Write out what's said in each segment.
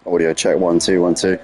Audio check 1 2 1 2.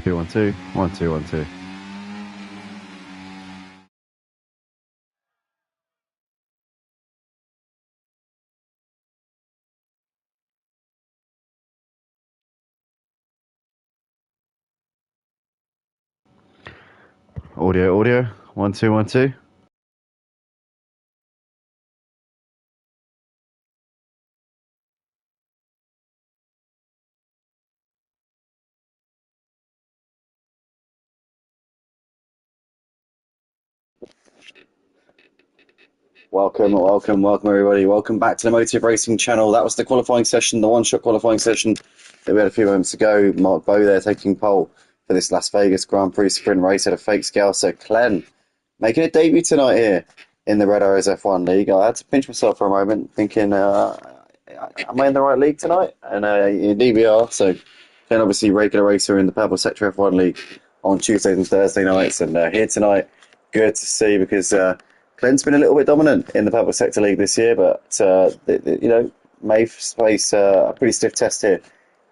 Two, 1 2 1 2 1 2. Audio 1 2 1 2. Welcome everybody. Welcome back to the Motive Racing channel. That was the qualifying session, the one-shot qualifying session that we had a few moments ago. Mark Bowe there taking pole for this Las Vegas Grand Prix sprint race at a fake scale. So Glenn making a debut tonight here in the Red Arrows F1 League. I had to pinch myself for a moment thinking, am I in the right league tonight? And indeed we are. So Glenn obviously regular racer in the Purple Sector F1 League on Tuesdays and Thursday nights. And here tonight, good to see because Glenn's been a little bit dominant in the Purple Sector League this year, but may face a pretty stiff test here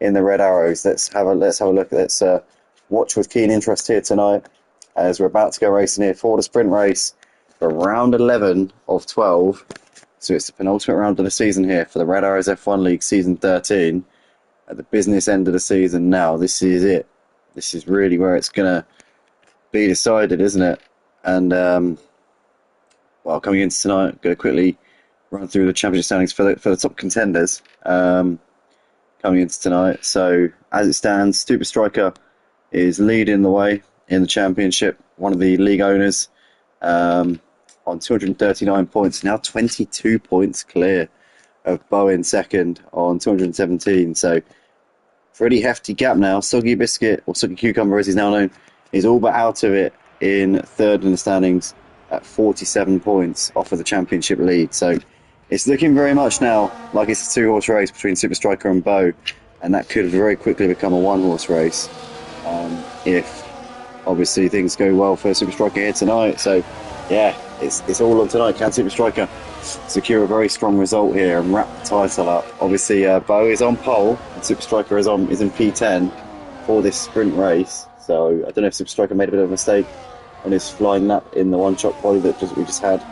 in the Red Arrows. Let's have a look. Let's watch with keen interest here tonight as we're about to go racing here for the sprint race for round 11 of 12. So it's the penultimate round of the season here for the Red Arrows F1 League season 13. At the business end of the season now, this is it. This is really where it's going to be decided, isn't it? And well, coming into tonight, I'm going to quickly run through the championship standings for the top contenders coming into tonight. So as it stands, Super Striker is leading the way in the championship, one of the league owners, on 239 points, now 22 points clear of Bowe in second on 217. So pretty hefty gap now. Soggy Biscuit, or Soggy Cucumber as he's now known, is all but out of it in third in the standings at 47 points off of the championship lead. So it's looking very much now like it's a two-horse race between Super Striker and Bowe, and that could very quickly become a one-horse race if obviously things go well for Super Striker here tonight. So yeah, it's all on tonight. Can Super Striker secure a very strong result here and wrap the title up? Obviously Bowe is on pole and Super Striker is in P10 for this sprint race. So I don't know if Super Striker made a bit of a mistake on his flying lap in the one-shot quali that we just had,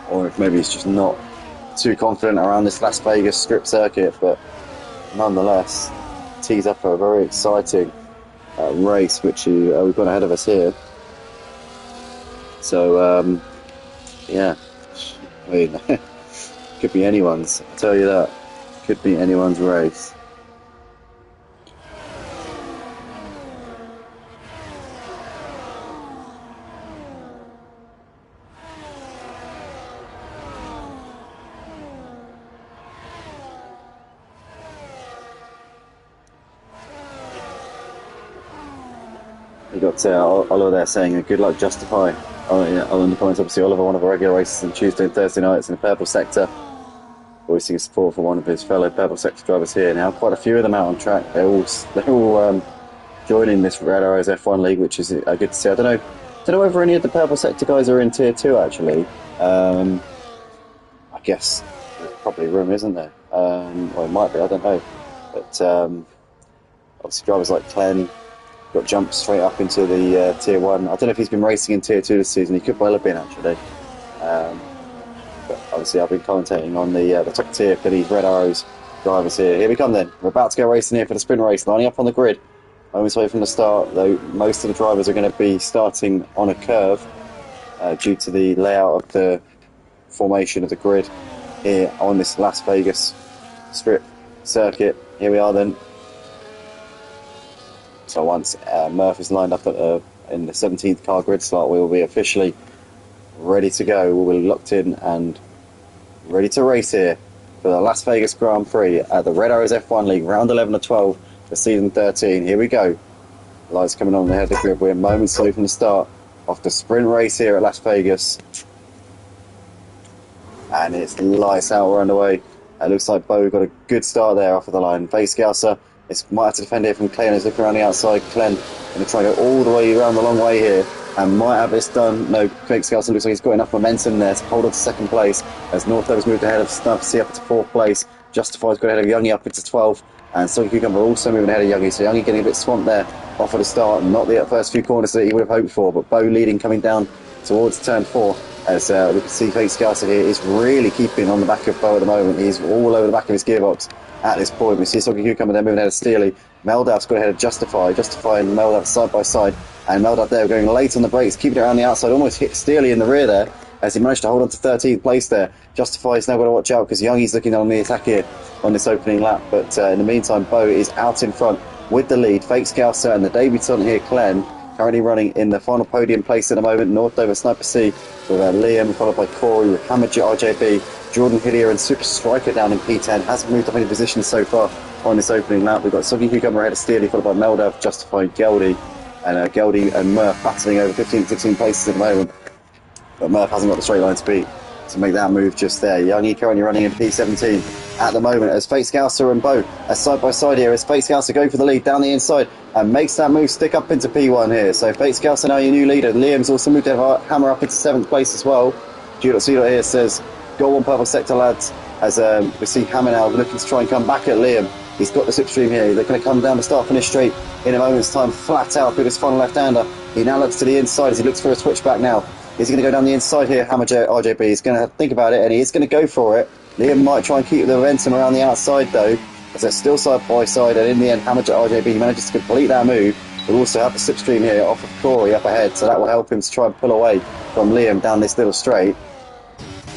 or if maybe he's just not too confident around this Las Vegas strip circuit. But nonetheless, tees up a very exciting race which we've got ahead of us here. So yeah, I mean, could be anyone's, I'll tell you that. Could be anyone's race. You got Oliver there saying good luck Justify. Oh yeah, in the comments, obviously Oliver, one of the regular races on Tuesday and Thursday nights in the Purple Sector, voicing support for one of his fellow Purple Sector drivers here. Now quite a few of them out on track. They're all joining this Red Arrows F1 League, which is good to see. I don't know whether any of the Purple Sector guys are in Tier 2 actually. I guess there's probably room, isn't there? Or it might be, I don't know. But obviously drivers like Glenn got jumped straight up into the Tier 1. I don't know if he's been racing in Tier 2 this season. He could well have been, actually. But obviously I've been commentating on the top tier for these Red Arrows drivers here. Here we come then. We're about to go racing here for the sprint race, lining up on the grid. Moments away from the start, though most of the drivers are going to be starting on a curve due to the layout of the formation of the grid here on this Las Vegas strip circuit. Here we are then. So once Murph is lined up in the 17th car grid slot, we will be officially ready to go. We'll be locked in and ready to race here for the Las Vegas Grand Prix at the Red Arrows F1 League, round 11 of 12 for season 13. Here we go. Lights coming on the head of the grid. We're moments away from the start of the sprint race here at Las Vegas. And it's lights out, we're underway. It looks like Bo got a good start there off of the line. Scouser might have to defend here from Glenn. He's looking around the outside. Glenn going to try and go all the way around the long way here and might have this done. No, Scouser looks like he's got enough momentum there to hold on to second place as Northover's moved ahead of Snubsy up into fourth place. Justify's got ahead of Youngie up into 12th, and Soggy Cucumber also moving ahead of Youngie. So Youngie getting a bit swamped there off of the start, not the first few corners that he would have hoped for, but Bo leading coming down towards turn 4. As we can see, Scouser here is really keeping on the back of Bo at the moment. He's all over the back of his gearbox at this point. We see Soggy Cucumber there moving ahead of Steely. Meldav's got ahead of Justify and Meldav side by side. And Meldav there going late on the brakes, keeping it around the outside, almost hit Steely in the rear there as he managed to hold on to 13th place there. Justify's now got to watch out because Youngie's looking on the attack here on this opening lap. But in the meantime, Bo is out in front with the lead. Scouser and the debutant here, Glenn, currently running in the final podium place at the moment. Northover Sniper C with Liam, followed by Corey with Hamid RJB, Jordan Hillier and Super Striker down in P10. Hasn't moved up any position so far on this opening lap. We've got Soggy Cucumber ahead of Steely, followed by Meldav, Justified, Geldy, and Geldy and Murph battling over 15 16 places at the moment. But Murph hasn't got the straight line speed to make that move just there. Youngie currently running in P17 at the moment as Scouser and Bo are side by side here as Scouser go for the lead down the inside and makes that move stick up into P1 here. So Scouser now your new leader. Liam's also moved to hammer up into 7th place as well. G.C. here says, go on purple sector lads, as we see Hammer now looking to try and come back at Liam. He's got the slipstream here. They're going to come down the start finish straight in a moment's time, flat out with his final left-hander. He now looks to the inside as he looks for a switchback now. Is he going to go down the inside here? Hammer RJB is going to think about it, and he is going to go for it. Liam might try and keep the momentum around the outside, though, as they're still side by side, and in the end, Hammer RJB manages to complete that move. We'll also have the slipstream here off of Corey up ahead, so that will help him to try and pull away from Liam down this little straight.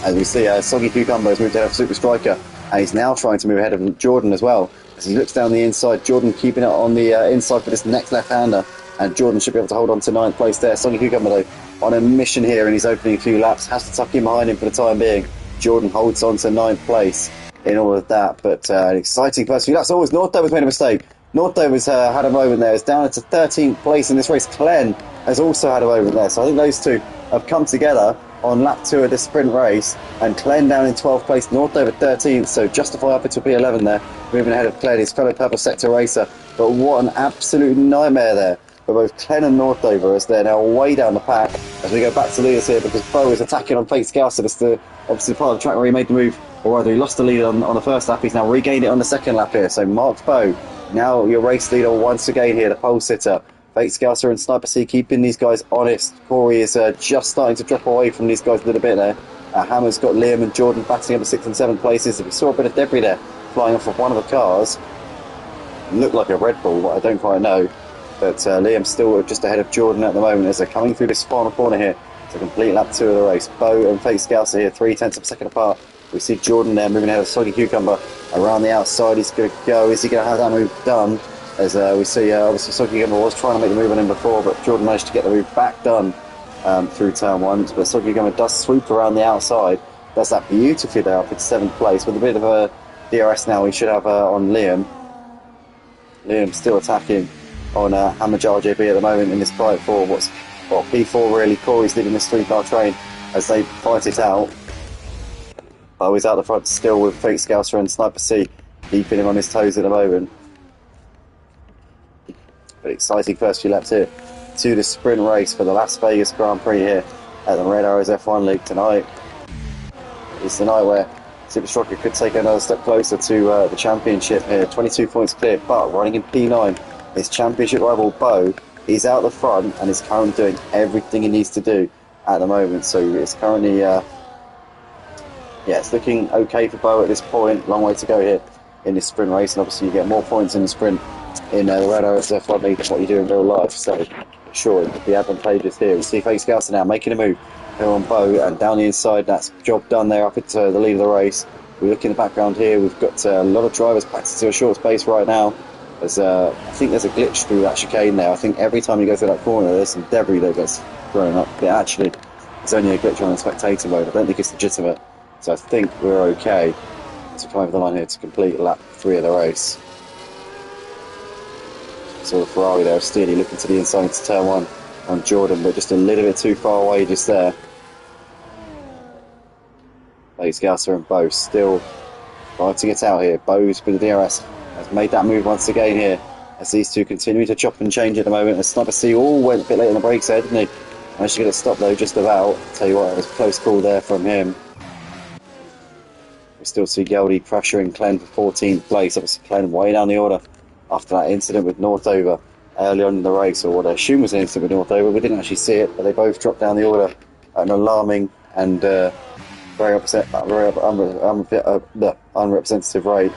As we see, Soggy Cucumber has moved ahead of Super Striker, and he's now trying to move ahead of Jordan as well. As he looks down the inside, Jordan keeping it on the inside for this next left-hander, and Jordan should be able to hold on to 9th place there. Soggy Cucumber, though, on a mission here in his opening few laps, has to tuck in behind him for the time being. Jordan holds on to 9th place in all of that, but an exciting first few laps. Always Northover's made a mistake. Northover's had a moment there. It's down to 13th place in this race. Glenn has also had a moment there, so I think those two have come together on lap 2 of this sprint race, and Glenn down in 12th place, Northover 13th, so Justify up into P11 there, moving ahead of Glenn, his fellow purple sector racer. But what an absolute nightmare there for both Glenn and Northover as they're now way down the pack as we go back to leaders here, because Bo is attacking on Scouser. That's obviously part of the track where he made the move, or rather he lost the lead on the first lap. He's now regained it on the second lap here, so Mark Bo, now your race leader once again here, the pole sitter. Scouser and Sniper C keeping these guys honest. Corey is just starting to drop away from these guys a little bit there. Hammer's got Liam and Jordan battling up the 6th and 7th places. We saw a bit of debris there flying off of one of the cars. It looked like a Red Bull, but I don't quite know. But Liam's still just ahead of Jordan at the moment as they're coming through this final corner here to complete lap 2 of the race. Bo and Scouser here 0.3 of a second apart. We see Jordan there moving ahead of Soggy Cucumber around the outside. He's going to go. Is he going to have that move done? As we see, obviously Soggy Cucumber was trying to make the move on him before, but Jordan managed to get the move back done through turn 1. But Soggy Cucumber does swoop around the outside, does that beautifully there up in 7th place with a bit of a DRS now he should have on Liam. Liam still attacking on Hammer JB at the moment in this fight for P4 really. Corey's leading this 3-car train as they fight it out. Bo is out the front still with Scouser and Sniper C keeping him on his toes at the moment. But exciting first few laps here to the sprint race for the Las Vegas Grand Prix here at the Red Arrows F1 League tonight. It's the night where Super Striker could take another step closer to the championship here. 22 points clear, but running in P9, his championship rival Bo, he's out the front and is currently doing everything he needs to do at the moment. So it's currently, it's looking okay for Bo at this point. Long way to go here in this sprint race, and obviously you get more points in the sprint in the Red Arrows F1 League than what you do in real life, so sure it could be advantageous here. We see Scouser now making a move here on Bo, and down the inside, that's job done there up into the lead of the race. We look in the background here, we've got a lot of drivers packed into a short space right now. I think there's a glitch through that chicane there. I think every time you go through that corner there's some debris that gets thrown up, but actually it's only a glitch on the spectator mode. I don't think it's legitimate, so I think we're okay. to come over the line here to complete lap 3 of the race. So the Ferrari there, Steely looking to the inside into turn 1 on Jordan, but just a little bit too far away just there. Gausser and Bo still fighting it out here. Bo's with the DRS has made that move once again here as these two continue to chop and change at the moment. As Sniper C all went a bit late on the brakes there, didn't he? Managed to get it stopped though, just about. Tell you what, it was a close call there from him. We still see Geldy pressuring Glenn for 14th place. Obviously Glenn way down the order after that incident with Northover early on in the race, or what I assume was an incident with Northover. We didn't actually see it, but they both dropped down the order at an alarming and very unrepresentative rate.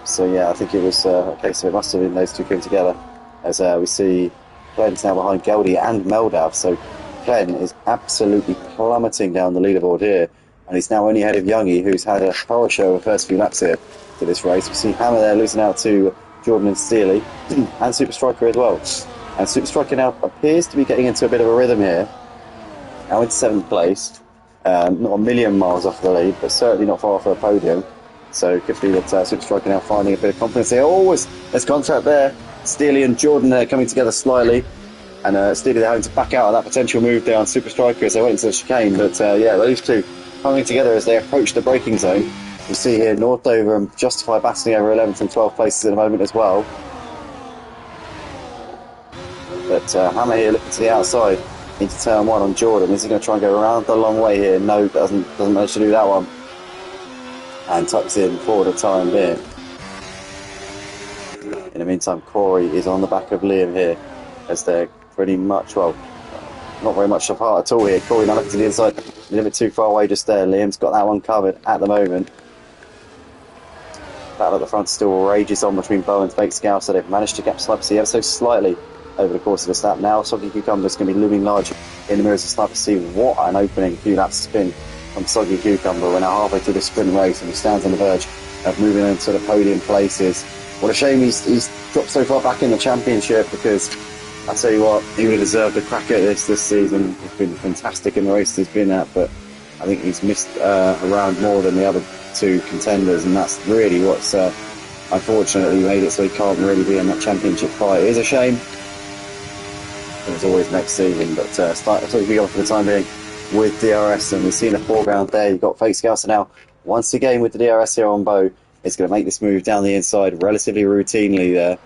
So yeah, I think it was a case of it must have been those two came together, as we see Glenn's now behind Geldy and Meldav. So Glenn is absolutely plummeting down the leaderboard here, and he's now only ahead of Youngie, who's had a horror show of the first few laps here to this race. We see Hammer there losing out to Jordan and Steely, and Super Striker as well. And Super Striker now appears to be getting into a bit of a rhythm here. Now in 7th place, not a million miles off the lead, but certainly not far off the podium. So it could be that Super Striker now finding a bit of confidence here. Oh, there's contact there. Steely and Jordan there coming together slightly, and Steely there having to back out of that potential move there on Super Striker as they went into the chicane. But yeah, those two coming together as they approach the braking zone. We see here Northover and Justify battling over 11th and 12th places at the moment as well. But Hammer here looking to the outside into turn 1 on Jordan. Is he going to try and go around the long way here? No, doesn't manage to do that one. And tucks in for the time being. In the meantime, Corey is on the back of Liam here, as they're pretty much, well, not very much apart at all here. Corey now looking to the inside, a little bit too far away just there. Liam's got that one covered at the moment. Battle at the front still rages on between Bo and Scout, so they've managed to gap Sniper C ever so slightly over the course of this lap. Now Soggy Cucumber's going to be looming large in the mirrors of Sniper C. What an opening few laps it's been from Soggy Cucumber. We're now halfway through the sprint race and he stands on the verge of moving into the podium places. What a shame he's dropped so far back in the championship, because I tell you what, he would have deserved a crack at this season. He's been fantastic in the races he's been at, but I think he's missed around more than the other two contenders, and that's really what's unfortunately made it so he can't really be in that championship fight. It is a shame. There's always next season, but we go for the time being with DRS, and we've seen a foreground there. You've got Fake Scouser now once again with the DRS here on Bo. It's going to make this move down the inside relatively routinely there.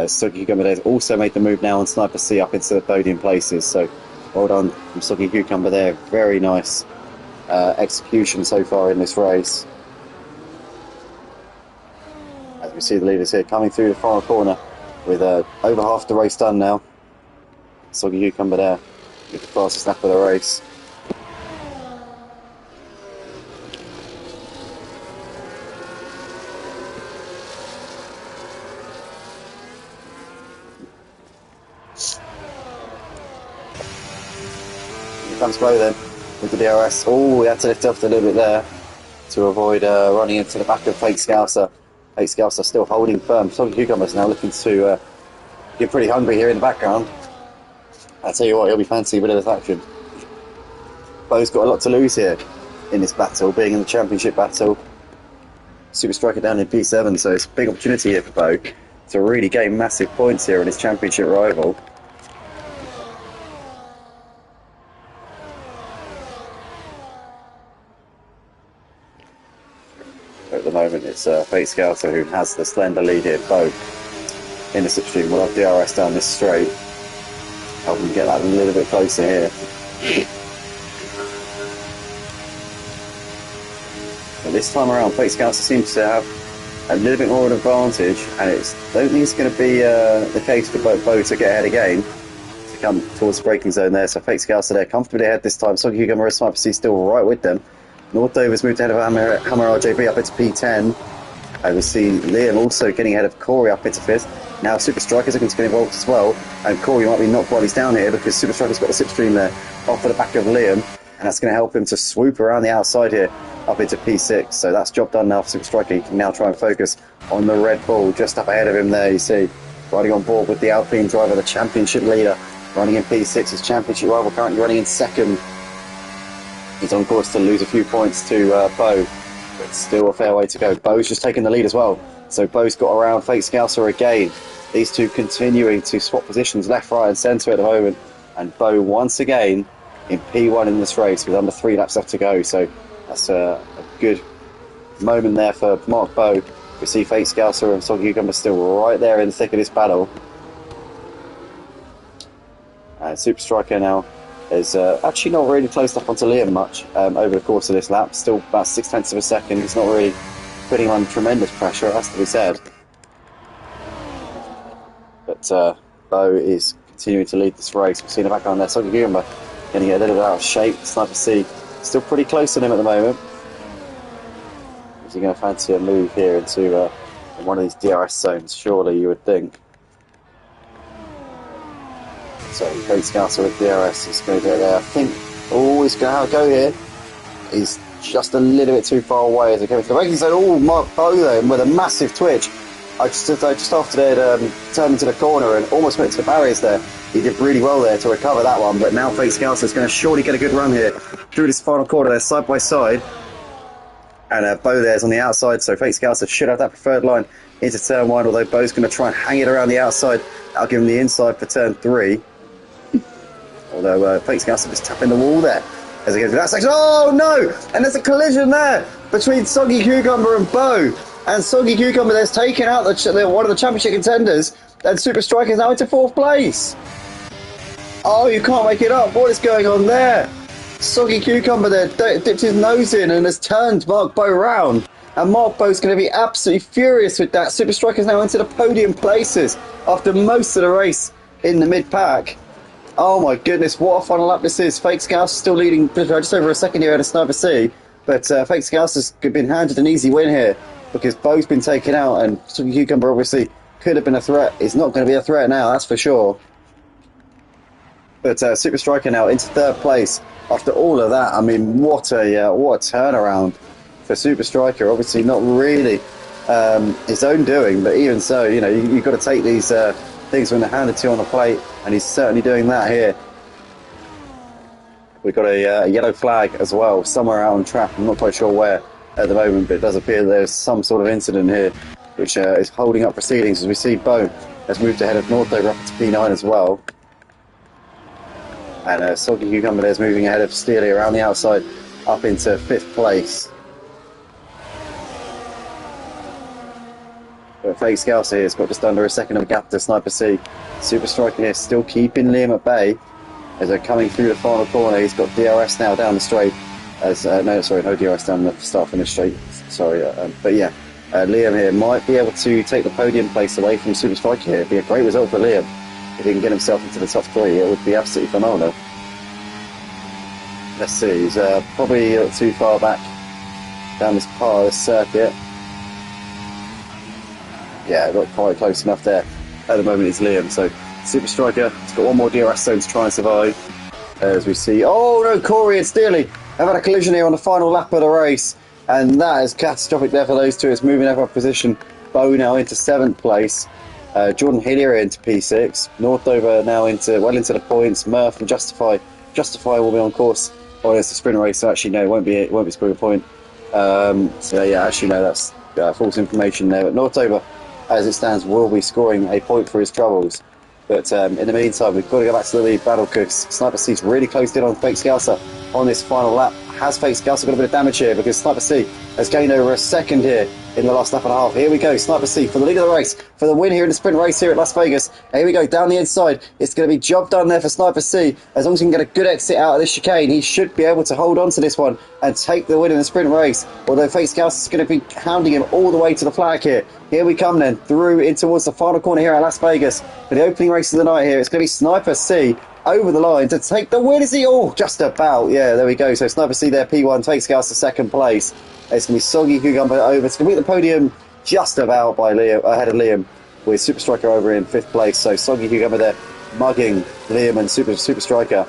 Soggy Cucumber has also made the move now on Sniper C up into the podium places, so well done from Soggy Cucumber there. Very nice execution so far in this race. As we see the leaders here coming through the final corner with over half the race done now. Soggy Cucumber there with the fastest lap of the race. Here comes Bo then with the DRS. Oh, we had to lift off a little bit there to avoid running into the back of Fake Scouser. Fake Scouser still holding firm. Soggy Cucumber's now looking to get pretty hungry here in the background. I tell you what, he'll be fancying a bit of this action. Bo's got a lot to lose here in this battle, being in the championship battle. Super Striker down in P7, so it's a big opportunity here for Bo to really gain massive points here on his championship rival. At the moment, it's Fate Scouser who has the slender lead here. Bo in the slipstream will have DRS down this straight. Help him get that a little bit closer here. But this time around, Fate Scouser seems to have a little bit more of an advantage, and I don't think it's going to be the case for Bo to get ahead again, to come towards the braking zone there. So Fate Scouser there comfortably ahead this time. Soggy Cucumber and Sniper C still right with them. Northover's moved ahead of Hammer RJB up into P10. We see Liam also getting ahead of Corey up into 5th. Now Super Striker's looking to get involved as well, and Corey might be knocked while he's down here because Super Striker's got the slipstream there off of the back of Liam, and that's going to help him to swoop around the outside here up into P6. So that's job done now for Super Striker. He can now try and focus on the Red Bull just up ahead of him there. You see, riding on board with the Alpine driver, the championship leader, running in P6. His championship rival currently running in 2nd. He's on course to lose a few points to Bo. But still a fair way to go. Bo's just taking the lead as well. So Bo's got around Fake Scouser again. These two continuing to swap positions left, right and centre at the moment. And Bo once again in P1 in this race with under 3 laps left to go. So that's a good moment there for Mark Bo. We see Fake Scouser and Soggy Cucumber still right there in the thick of this battle. And Super Striker now is actually not really closed up onto Liam much over the course of this lap. Still about 0.6 of a second. He's not really putting on tremendous pressure, it has to be said. But Bo is continuing to lead this race. We've seen the background there. Soggy Cucumber going to get a little bit out of shape. Sniper C still pretty close on him at the moment. Is he going to fancy a move here into one of these DRS zones? Surely, you would think. So, Fake Scouser with DRS is going to get there. I think, he's going to have a go here. He's just a little bit too far away as they go into the braking zone. Oh, Mark Bo though, with a massive twitch. Just after they'd turned into the corner and almost went to the barriers there. He did really well there to recover that one, but now Fake Scouser is going to surely get a good run here through this final corner there, side by side. And Bo there's on the outside, so Fake Scouser should have that preferred line into turn 1, although Bo's going to try and hang it around the outside. That'll give him the inside for turn 3. Although Fake Scouser was tapping the wall there as he goes through that section. Oh no! And there's a collision there between Soggy Cucumber and Bo. And Soggy Cucumber there's taken out one of the championship contenders, and Super Striker is now into 4th place. Oh, you can't make it up. What is going on there? Soggy Cucumber there dipped his nose in and has turned Mark Bo round. And Mark Bo's going to be absolutely furious with that. Super Striker's now into the podium places after most of the race in the mid-pack. Oh my goodness, what a final lap this is. Fake Scouser still leading just over a second here at a Sniper C. But Fake Scouser's been handed an easy win here because Bo's been taken out and Soggy Cucumber obviously could have been a threat. He's not going to be a threat now, that's for sure. But Super Striker now into 3rd place. After all of that, I mean, what a turnaround for Super Striker. Obviously not really his own doing, but even so, you know, you've got to take these things when they're handed to you on a plate, and he's certainly doing that here. We've got a yellow flag as well, somewhere out on track. I'm not quite sure where at the moment, but it does appear there's some sort of incident here, which is holding up proceedings as we see Bo has moved ahead of Northover up to P9 as well. And Soggy Cucumber there's moving ahead of Steely around the outside up into 5th place. But Fake Scouser here has got just under a second of a gap to Sniper C. Super Striker here still keeping Liam at bay as they're coming through the final corner. He's got DRS now down the straight. No DRS down the start finish straight. Sorry, but yeah, Liam here might be able to take the podium place away from Super Striker here. It'd be a great result for Liam. If he can get himself into the top 3, it would be absolutely phenomenal. Let's see, he's probably a little too far back down this part of the circuit. Yeah, not quite close enough there. At the moment it's Liam, so Super Striker has got one more DRS zone to try and survive. As we see, oh no, Corey and Steely have had a collision here on the final lap of the race, and that is catastrophic there for those two. It's moving up position. Bo now into 7th place. Jordan Hillier into P6. Northover now well into the points. Murph and Justify will be on course. Oh, it's a sprint race, so actually no, it won't be scoring a point. So yeah, actually no, that's false information there. But Northover, as it stands, will be scoring a point for his troubles. But in the meantime, we've got to go back to the lead battle because Sniper C's really closed in on Fake Scouser on this final lap. Has Fake Scouser got a bit of damage here because Sniper C has gained over a second here in the last lap and a half. Here we go, Sniper C for the lead of the race, for the win here in the sprint race here at Las Vegas. Here we go, down the inside. It's going to be job done there for Sniper C. As long as he can get a good exit out of this chicane, he should be able to hold on to this one and take the win in the sprint race. Although Fake Scouser is going to be hounding him all the way to the flag here. Here we come then, through in towards the final corner here at Las Vegas for the opening race of the night here. It's going to be Sniper C over the line to take the win. Is he? Oh, just about. Yeah, there we go. So Sniper C there, P1, Fake Scouser 2nd place. It's going to be Soggy Cucumber over. It's going to be the podium just about by Liam, ahead of Liam, with Super Striker over in 5th place. So Soggy Cucumber there mugging Liam and Super Striker.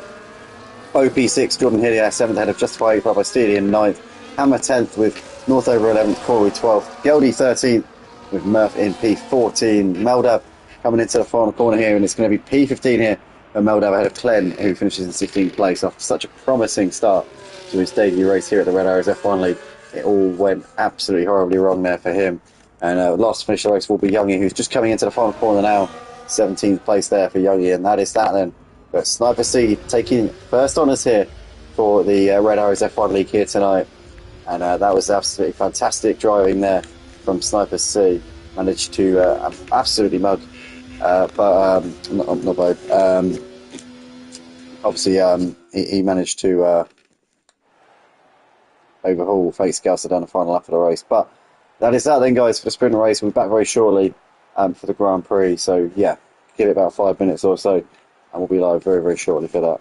Bo P6, Jordan Hillier 7th, ahead of Justify by Steely in 9th. Hammer 10th with Northover 11th, Corey 12th. Geldy 13th with Murph in P14. Meldav coming into the final corner here, and it's going to be P15 here. And Meldav ahead of Clen, who finishes in 16th place after such a promising start to his debut race here at the Red Arrows F1 League. it all went absolutely horribly wrong there for him. And last to finish the race will be Youngie, who's just coming into the final corner now. 17th place there for Youngie, and that is that then. But Sniper C taking first honours here for the Red Arrows F1 League here tonight. And that was absolutely fantastic driving there from Sniper C. Managed to absolutely mug, but not Bo. Obviously, he managed to overhaul Fake Scouser down the final lap of the race. But that is that then, guys, for the sprint race. We'll be back very shortly for the Grand Prix. So, yeah, give it about 5 minutes or so, and we'll be live very, very shortly for that.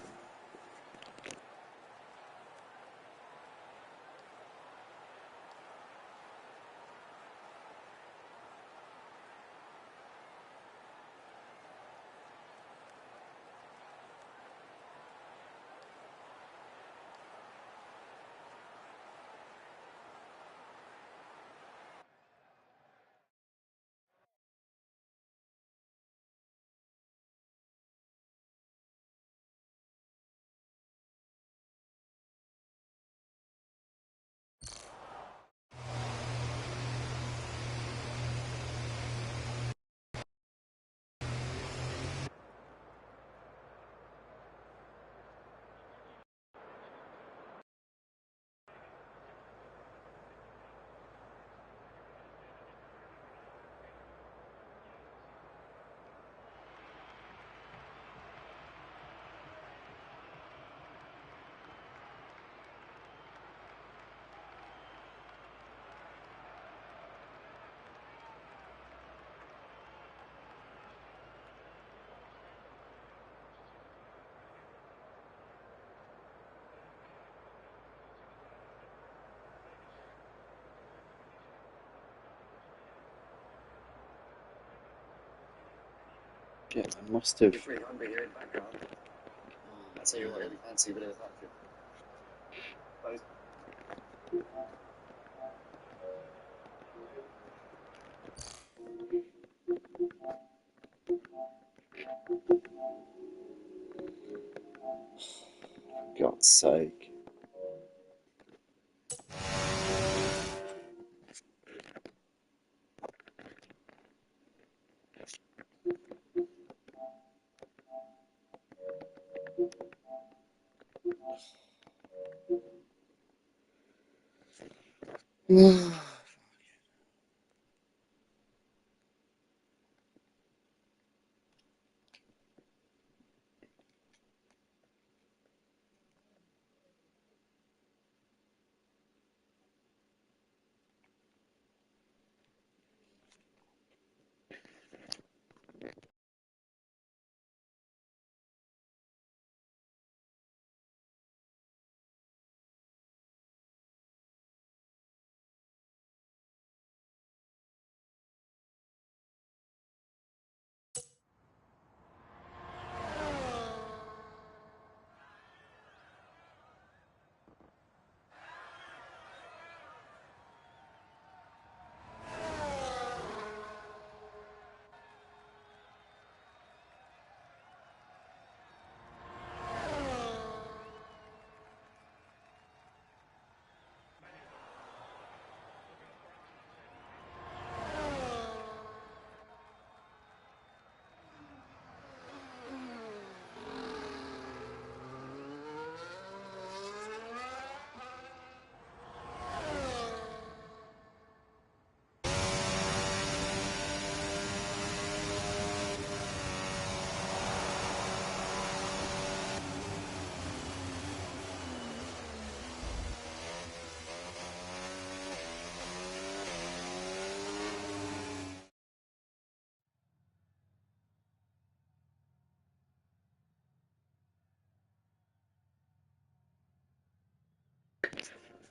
Yeah, I must have. You're pretty hungry here in the background. I'll tell you what, really fancy bit of that. God's sake.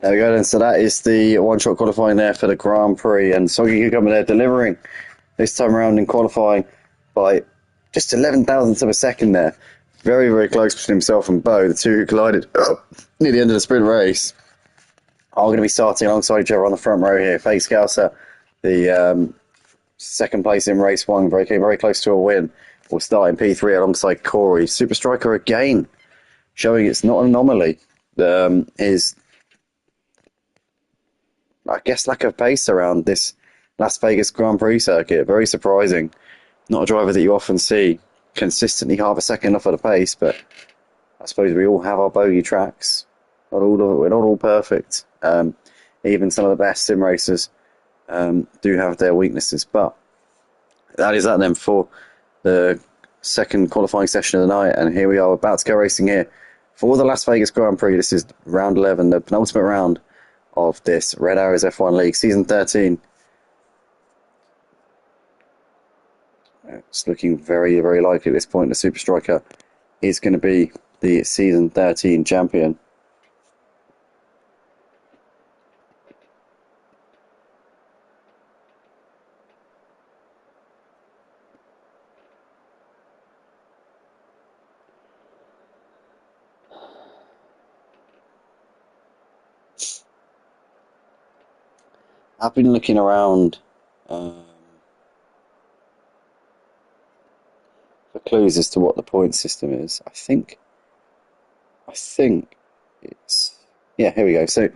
There we go then. So that is the one-shot qualifying there for the Grand Prix, and Soggy coming there delivering this time around in qualifying by just 11 thousandths of a second there. Very, very close between himself and Bo, the two who collided near the end of the sprint race. Are going to be starting alongside each other on the front row here. Fake Scouser, the second place in race one, very close to a win, will start in P3 alongside Corey. Super Striker again, showing it's not an anomaly. His I guess, lack of pace around this Las Vegas Grand Prix circuit. Very surprising. Not a driver that you often see consistently half a second off of the pace, but I suppose we all have our bogey tracks. We're not all perfect. Even some of the best sim racers do have their weaknesses, but that is that then for the second qualifying session of the night, and here we are about to go racing here for the Las Vegas Grand Prix. This is round 11, the penultimate round of this Red Arrows F1 League, season 13. It's looking very, very likely at this point the Super Striker is going to be the season 13 champion. I've been looking around for clues as to what the point system is. I think it's, yeah, here we go. So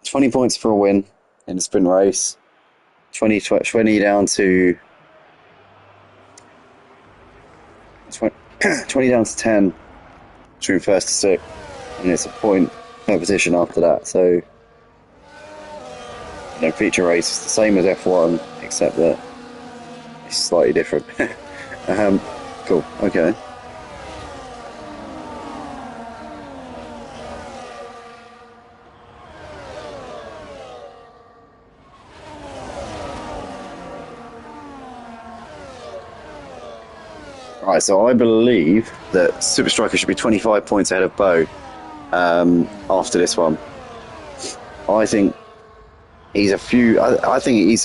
20 points for a win in the sprint race, 20 down to 20 down to 10 between first to sixth, and it's a point per position after that. So feature race is the same as F1, except that it's slightly different. Cool, okay. Right, so I believe that Super Striker should be 25 points ahead of Bo after this one. I think he's a few. I think if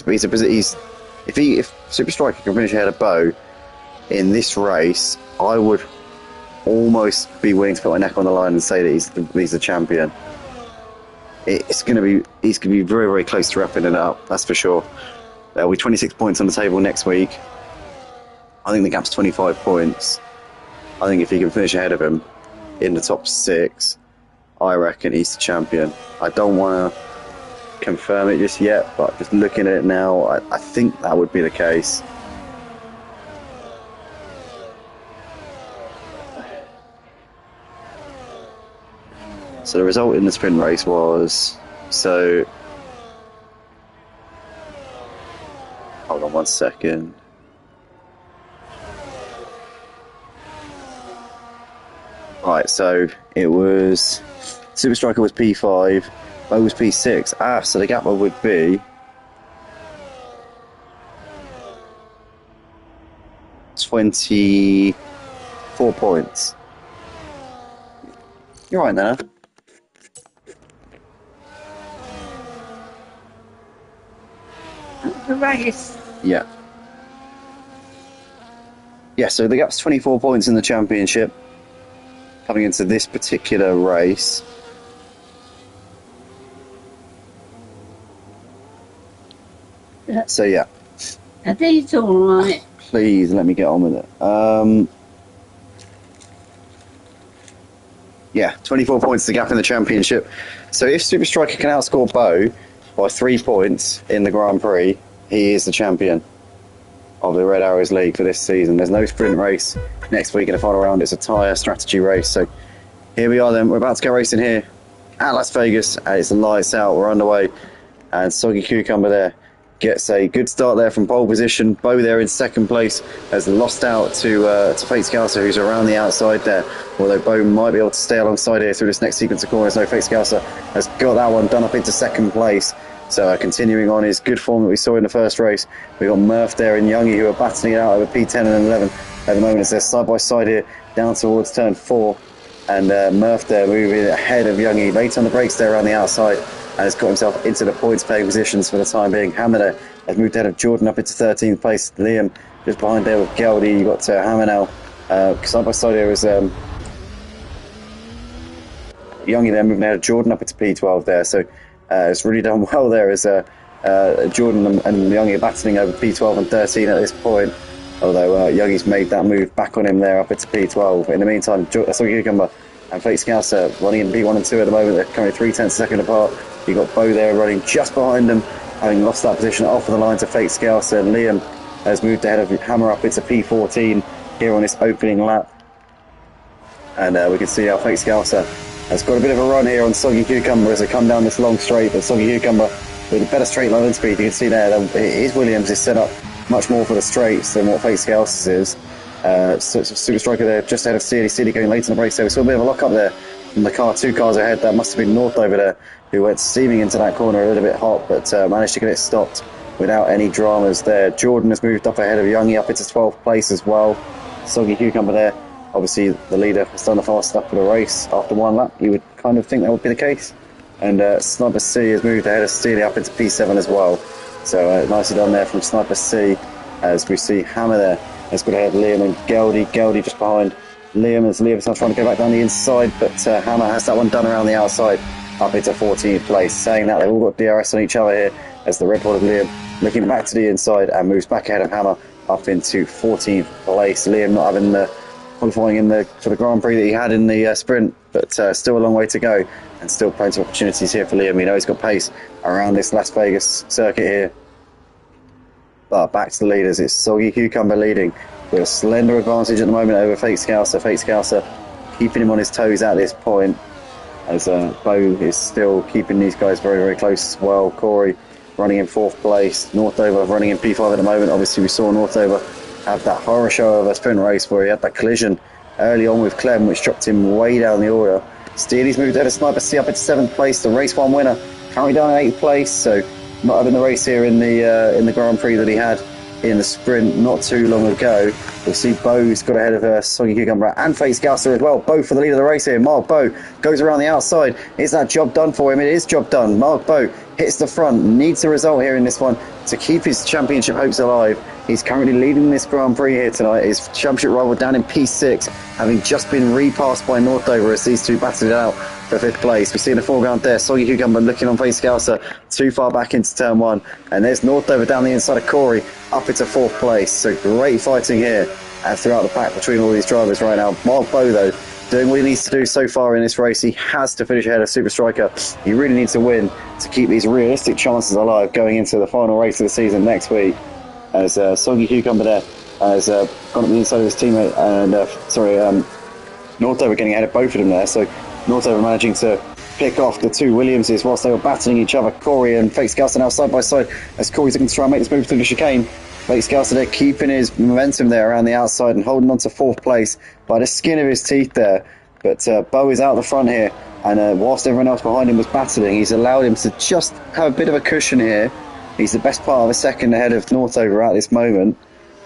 Super Striker can finish ahead of Bo in this race, I would almost be willing to put my neck on the line and say that he's the champion. He's going to be very, very close to wrapping it up. That's for sure. There'll be 26 points on the table next week. I think the gap's 25 points. I think if he can finish ahead of him in the top 6, I reckon he's the champion. I don't want to confirm it just yet, but just looking at it now, I think that would be the case. So the result in the sprint race was, hold on 1 second. Right, so it was, Super Striker was P5, Bo was P6. So the gap would be 24 points. You're right there. The race. Yeah. Yeah, so the gap's 24 points in the championship coming into this particular race. So yeah. I think it's all right. Please let me get on with it. Yeah, 24 points the gap in the championship. So if Super Striker can outscore Bo by 3 points in the Grand Prix, he is the champion of the Red Arrows League for this season. There's no sprint race next week in the final round. It's a tyre strategy race. So here we are then. We're about to go racing here at Las Vegas. It's the lights out. We're underway. And Soggy Cucumber there gets a good start there from pole position. Bo there in second place has lost out to Fate Scouser, who's around the outside there. Although Bo might be able to stay alongside here through this next sequence of corners. No, Fate Scouser has got that one done up into second place. So continuing on his good form that we saw in the first race. We've got Murph there and Youngie who are battling it out over P10 and 11 at the moment as they're side by side here down towards turn 4. And Murph there moving ahead of Youngie. Late on the brakes there around the outside and has got himself into the points paying positions for the time being. Hammer there has moved ahead of Jordan up into 13th place. Liam just behind there with Geldy. You've got Hammer now. Side by side here is Youngie there moving ahead of Jordan up into P12 there. So it's really done well there as Jordan and Youngie are battling over P12 and 13 at this point. Although Youngie's made that move back on him there up into P12. In the meantime, Cucumber and Fate Scouser running in P1 and 2 at the moment. They're currently 3/10 a second apart. You've got Bo there running just behind them, having lost that position off of the line to Fate Scouser. And Liam has moved ahead of Hammer up into P14 here on this opening lap. And we can see how Fate Scouser has got a bit of a run here on Soggy Cucumber as they come down this long straight. But Soggy Cucumber with a better straight line speed. You can see there that his Williams is set up much more for the straights than what Fate Scouser's is. So Super Striker there just ahead of CD going late in the race. So we saw a bit of a lock up there from the car, 2 cars ahead. That must have been North over there, who went steaming into that corner a little bit hot, but managed to get it stopped without any dramas there. Jordan has moved up ahead of Youngie up into 12th place as well. Soggy Cucumber there. Obviously, the leader has done the fastest lap of the race after 1 lap. You would kind of think that would be the case. And Sniper C has moved ahead of Steely up into P7 as well. So nicely done there from Sniper C, as we see Hammer there has got ahead of Liam and Geldy. Geldy just behind Liam as Liam's now trying to go back down the inside, but Hammer has that one done around the outside up into 14th place. Saying that, they've all got DRS on each other here as the Red Bull of Liam looking back to the inside and moves back ahead of Hammer up into 14th place. Liam not having the qualifying in the for the Grand Prix that he had in the sprint, but still a long way to go and still plenty of opportunities here for Liam. You know he's got pace around this Las Vegas circuit here. But back to the leaders, it's Soggy Cucumber leading with a slender advantage at the moment over Fate Scouser. Fate Scouser keeping him on his toes at this point, as Bo is still keeping these guys very, very close as well. Corey running in 4th place, Northover running in P5 at the moment. Obviously we saw Northover have that horror show of a sprint race where he had that collision early on with Clem, which dropped him way down the order. Steely's moved ahead of Sniper C up into 7th place, the race 1 winner, currently down in 8th place, so not having the race here in the Grand Prix that he had in the sprint not too long ago. We'll see Bo's got ahead of Soggy Cucumber and Fate Scouser as well. Bo for the lead of the race here. Mark Bo goes around the outside. Is that job done for him? It is job done. Mark Bo hits the front, needs a result here in this one to keep his championship hopes alive. He's currently leading this Grand Prix here tonight. His championship rival down in P6, having just been repassed by Northover as these two battled it out for 5th place. We see in the foreground there, Soggy Cucumber looking on Fate Scouser too far back into turn 1. And there's Northover down the inside of Corey up into 4th place. So great fighting here throughout the pack between all these drivers right now. Mark Bo, though, doing what he needs to do so far in this race. He has to finish ahead of Super Striker. He really needs to win to keep these realistic chances alive going into the final race of the season next week. As Soggy Cucumber there has gone up the inside of his teammate, and Northover getting ahead of both of them there. So Northover managing to pick off the 2 Williamses whilst they were battling each other. Corey and Fate Scouser now side by side as Corey's looking to try and make this move through the chicane. Fate Scouser there keeping his momentum there around the outside and holding on to 4th place by the skin of his teeth there. But Bo is out the front here, and whilst everyone else behind him was battling, he's allowed him to just have a bit of a cushion here. He's the best part of a second ahead of Northover at this moment,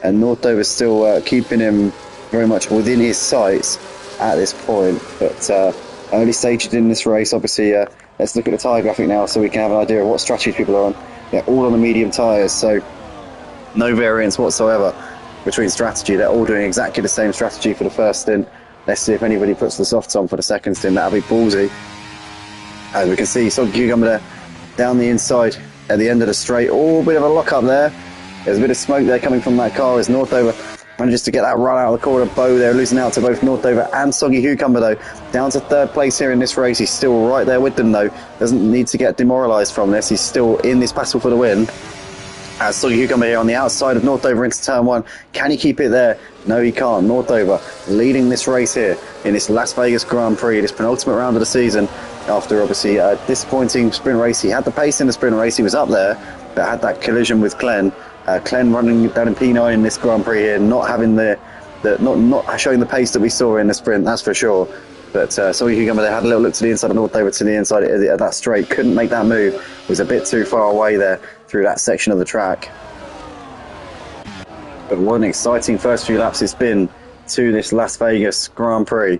and Northover's still keeping him very much within his sights at this point. But early stages in this race, obviously, let's look at the tyre graphic now so we can have an idea of what strategies people are on. They're all on the medium tyres, so no variance whatsoever between strategy. They're all doing exactly the same strategy for the first stint. Let's see if anybody puts the softs on for the second stint. That'll be ballsy. As we can see, Soggy Cucumber there down the inside at the end of the straight. Oh, bit of a lock up there. There's a bit of smoke there coming from that car as Northover manages to get that run out of the corner. Bo there losing out to both Northover and Soggy Cucumber, though. Down to 3rd place here in this race. He's still right there with them, though. Doesn't need to get demoralised from this. He's still in this battle for the win. As Soggy Cucumber here on the outside of Northover into turn 1. Can he keep it there? No, he can't. Northover leading this race here in this Las Vegas Grand Prix, this penultimate round of the season. After obviously a disappointing sprint race, he had the pace in the sprint race. He was up there, but had that collision with Glenn. Glenn running down in P9 in this Grand Prix here, not having not showing the pace that we saw in the sprint, that's for sure. But Soggy Cucumber there had a little look to the inside of Northover to the inside at that straight. Couldn't make that move. Was a bit too far away there through that section of the track. But what an exciting first few laps it's been to this Las Vegas Grand Prix.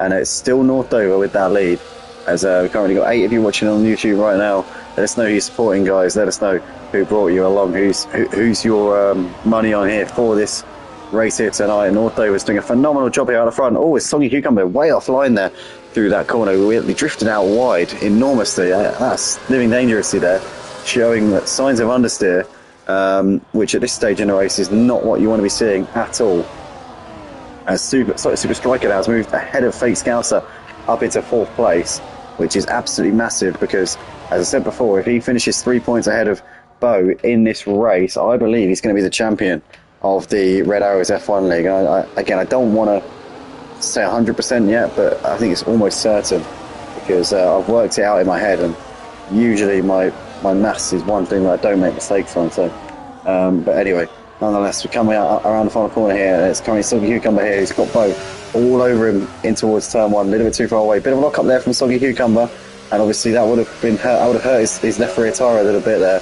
And it's still Northover with that lead. As we've currently got 8 of you watching on YouTube right now. Let us know who you're supporting, guys. Let us know who brought you along. Who's your money on here for this race here tonight. Northover's doing a phenomenal job here out the front. Oh, it's Soggy Cucumber way offline there through that corner. We drifted out wide enormously. That's living dangerously there, showing that signs of understeer, which at this stage in the race is not what you want to be seeing at all. As Super Striker now has moved ahead of Fate Scouser up into 4th place, which is absolutely massive because, as I said before, if he finishes 3 points ahead of Bo in this race, I believe he's going to be the champion of the Red Arrows F1 League. And again, I don't want to say 100% yet, but I think it's almost certain because I've worked it out in my head, and usually my maths is one thing that I don't make mistakes on. So, but anyway, nonetheless, we're coming out around the final corner here, and it's currently Soggy Cucumber here. He's got Bo all over him in towards turn 1, a little bit too far away. Bit of a lock up there from Soggy Cucumber, and obviously that would have been hurt. I would have hurt his left rear tyre a little bit there,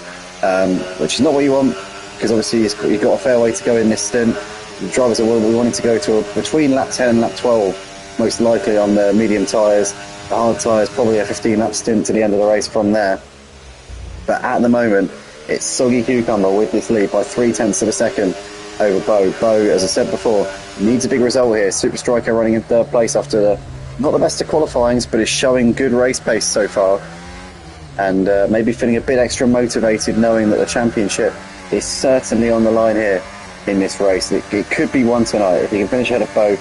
which is not what you want, because obviously he's got a fair way to go in this stint. The drivers we wanted to go to between lap 10 and lap 12, most likely on the medium tyres. The hard tyres, probably a 15-lap stint to the end of the race from there. But at the moment, it's Soggy Cucumber with this lead by 0.3 of a second over Bo. Bo, as I said before, needs a big result here. Super Striker running in 3rd place after not the best of qualifyings, but is showing good race pace so far. And maybe feeling a bit extra motivated knowing that the championship is certainly on the line here in this race. It could be won tonight. If he can finish ahead of Bo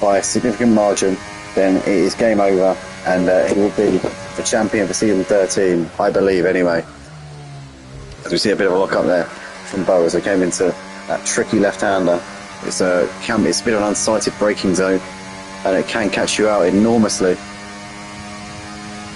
by a significant margin, then it is game over, and he will be the champion for season 13, I believe, anyway. As we see a bit of a lock up there from Bo as they came into that tricky left-hander. It's a bit of an unsighted braking zone, and it can catch you out enormously.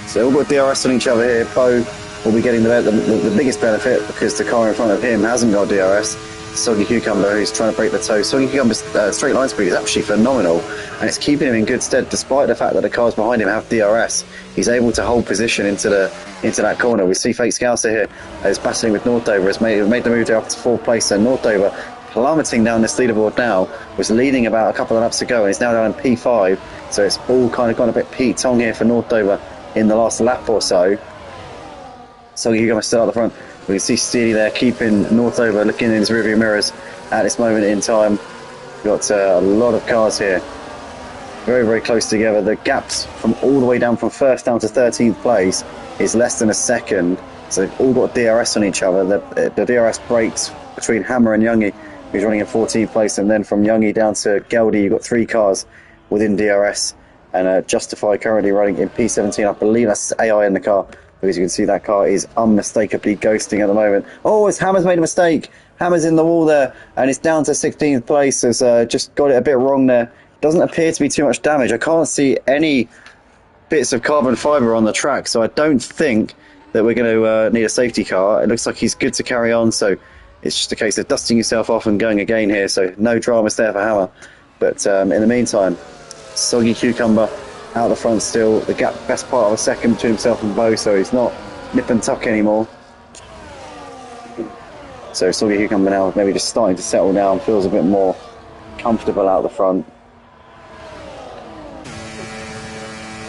So all got DRS on each other here. Bo will be getting the biggest benefit because the car in front of him hasn't got DRS. Soggy Cucumber, who's trying to break the toe. Soggy Cucumber's straight line speed is actually phenomenal, and it's keeping him in good stead despite the fact that the cars behind him have DRS. He's able to hold position into that corner. We see Fake Scouser here is battling with Northover, has made the move up to 4th place, and Northover plummeting down this leaderboard now, was leading about a couple of laps to go, and he's now down in P5, so it's all kind of gone a bit Pete Tong here for Northover in the last lap or so. Soggy Cucumber still at the front. We can see Steely there keeping Northover looking in his rearview mirrors at this moment in time. We've got a lot of cars here, very, very close together. The gaps from all the way down from 1st down to 13th place is less than a second, so they've all got DRS on each other. The DRS breaks between Hammer and Youngie, who's running in 14th place, and then from Youngie down to Geldy, you've got 3 cars within DRS, and Justify currently running in P17. I believe that's AI in the car, because you can see that car is unmistakably ghosting at the moment. Oh, Hammer's made a mistake. Hammer's in the wall there, and it's down to 16th place. Has just got it a bit wrong there. Doesn't appear to be too much damage. I can't see any bits of carbon fibre on the track, so I don't think that we're going to need a safety car. It looks like he's good to carry on, so it's just a case of dusting yourself off and going again here, so no dramas there for Hammer. But in the meantime, Soggy Cucumber out the front still, the gap best part of a second between himself and Bo, so he's not nip and tuck anymore. So Soggy Cucumber now maybe just starting to settle down, feels a bit more comfortable out the front.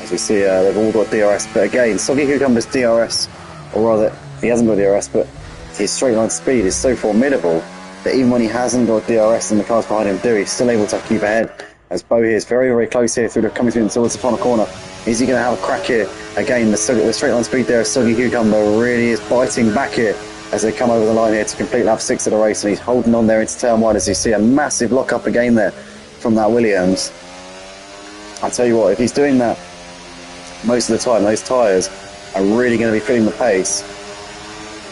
As we see, they've all got DRS, but again, Soggy Cucumber's DRS, or rather, he hasn't got DRS, but his straight line speed is so formidable that even when he hasn't got DRS and the cars behind him do, he's still able to keep ahead. As Bo here is very, very close here coming through towards the final corner. Is he going to have a crack here? Again, the straight line speed there of Soggy Cucumber really is biting back here as they come over the line here to complete lap 6 of the race, and he's holding on there into turn 1 as you see a massive lock up again there from that Williams. I tell you what, if he's doing that most of the time, those tyres are really going to be feeling the pace.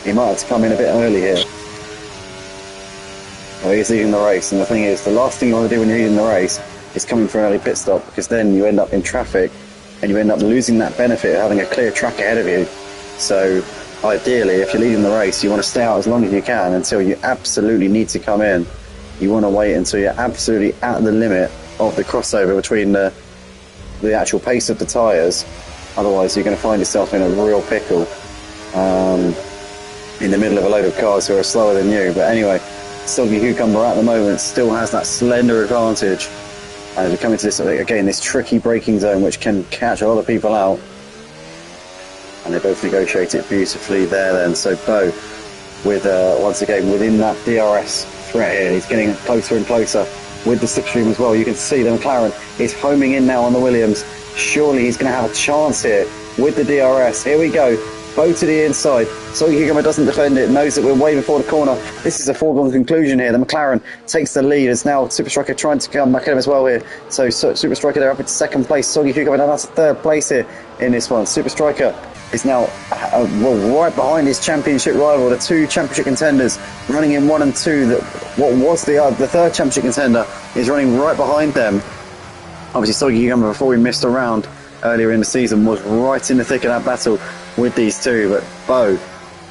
He might have to come in a bit early here. Well, he's leading the race, and the thing is, the last thing you want to do when you're leading the race is coming for an early pit stop, because then you end up in traffic and you end up losing that benefit of having a clear track ahead of you. So ideally, if you're leading the race, you want to stay out as long as you can until you absolutely need to come in. You want to wait until you're absolutely at the limit of the crossover between the actual pace of the tyres. Otherwise you're going to find yourself in a real pickle in the middle of a load of cars who are slower than you. But anyway, Soggy Cucumber at the moment still has that slender advantage. And as we come into this, again, this tricky braking zone which can catch a lot of people out. And they both negotiate it beautifully there then. So Bo, with once again within that DRS threat here, he's getting closer and closer with the slipstream as well. You can see the McLaren is homing in now on the Williams. Surely he's going to have a chance here with the DRS. Here we go. Bo to the inside. Soggy Cucumber doesn't defend it, knows that we're way before the corner. This is a foregone conclusion here. The McLaren takes the lead. It's now Super Striker trying to come back at him as well here. So Super Striker, they're up into second place. Soggy Cucumber now that's third place here in this one. Super Striker is now right behind his championship rival, the two championship contenders running in 1 and 2. What was the third championship contender is running right behind them. Obviously, Soggy Cucumber, before we missed a round earlier in the season, was right in the thick of that battle with these two. But Bo,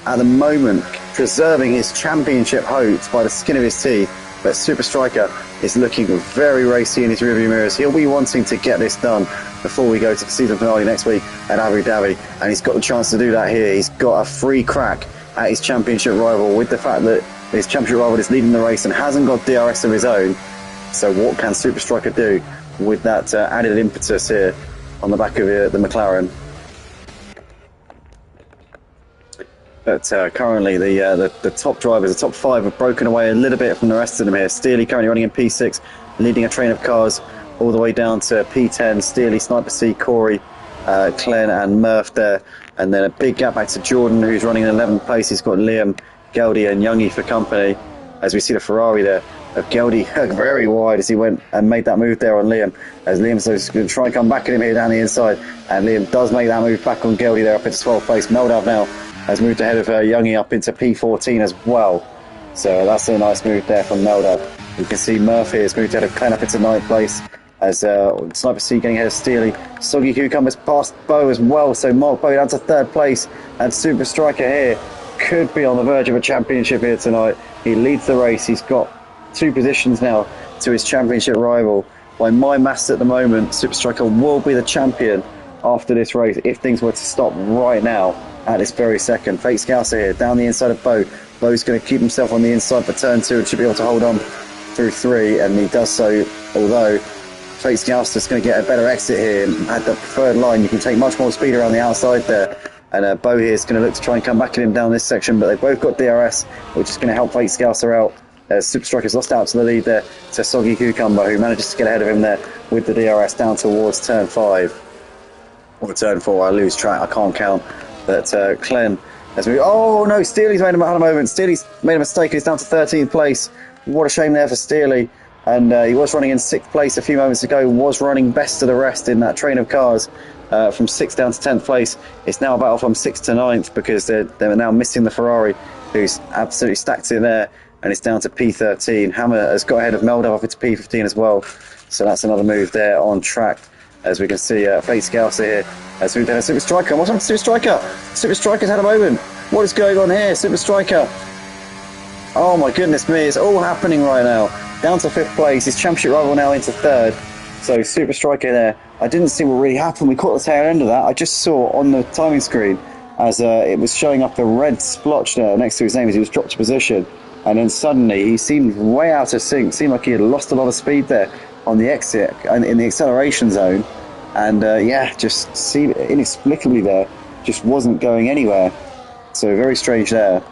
at the moment, preserving his championship hopes by the skin of his teeth. But Super Striker is looking very racy in his rearview mirrors. He'll be wanting to get this done before we go to the season finale next week at Abu Dhabi. And he's got the chance to do that here. He's got a free crack at his championship rival with the fact that his championship rival is leading the race and hasn't got DRS of his own. So what can Super Striker do with that added impetus here on the back of the McLaren? But currently the top drivers, the top 5, have broken away a little bit from the rest of them here. Steely currently running in P6, leading a train of cars all the way down to P10. Steely, Sniper C, Corey, Glenn and Murph there. And then a big gap back to Jordan, who's running in 11th place. He's got Liam, Geldy and Youngie for company. As we see the Ferrari there of Geldy very wide as he went and made that move there on Liam. As Liam's going to try and come back at him here down the inside. And Liam does make that move back on Geldy there up into 12th place. Meldav now has moved ahead of Youngie up into P14 as well. So that's a nice move there from Meldav. You can see Murphy has moved ahead of Glenn up into 9th place. As Sniper C getting ahead of Steely. Soggy Cucumber's past Bo as well. So Mark Bo down to 3rd place. And Super Striker here could be on the verge of a championship here tonight. He leads the race. He's got 2 positions now to his championship rival. By my maths at the moment, Super Striker will be the champion after this race if things were to stop right now at this very second. Fake Scouser here down the inside of Bo. Bo's going to keep himself on the inside for turn 2 and should be able to hold on through 3, and he does so, although Fake Scouser's going to get a better exit here at the preferred line. You can take much more speed around the outside there. And Bo here is going to look to try and come back at him down this section, but they've both got DRS, which is going to help Fake Scouser out. Super Striker's lost out to the lead there to Soggy Cucumber, who manages to get ahead of him there with the DRS down towards turn 5. Or turn 4, I lose track, I can't count. But Glenn has moved. Oh no, Steely's made a moment. Steely's made a mistake, he's down to 13th place. What a shame there for Steely. And he was running in 6th place a few moments ago, was running best of the rest in that train of cars. From 6th down to 10th place. It's now a battle from 6th to 9th because they're now missing the Ferrari, who's absolutely stacked in there, and it's down to P13. Hammer has got ahead of Meldav up into P15 as well, so that's another move there on track. As we can see, Fake Scouser here has moved ahead of Super Striker. What's on Super Striker? Super Striker's had a moment. What is going on here? Super Striker. Oh my goodness me, it's all happening right now. Down to 5th place, his championship rival now into 3rd. So Super Striker there. I didn't see what really happened. We caught the tail end of that. I just saw on the timing screen as it was showing up a red splotch there next to his name as he was dropped to position. And then suddenly he seemed way out of sync. Seemed like he had lost a lot of speed there on the exit and in the acceleration zone. And just seemed inexplicably there. Just wasn't going anywhere. So very strange there.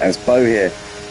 As Bo here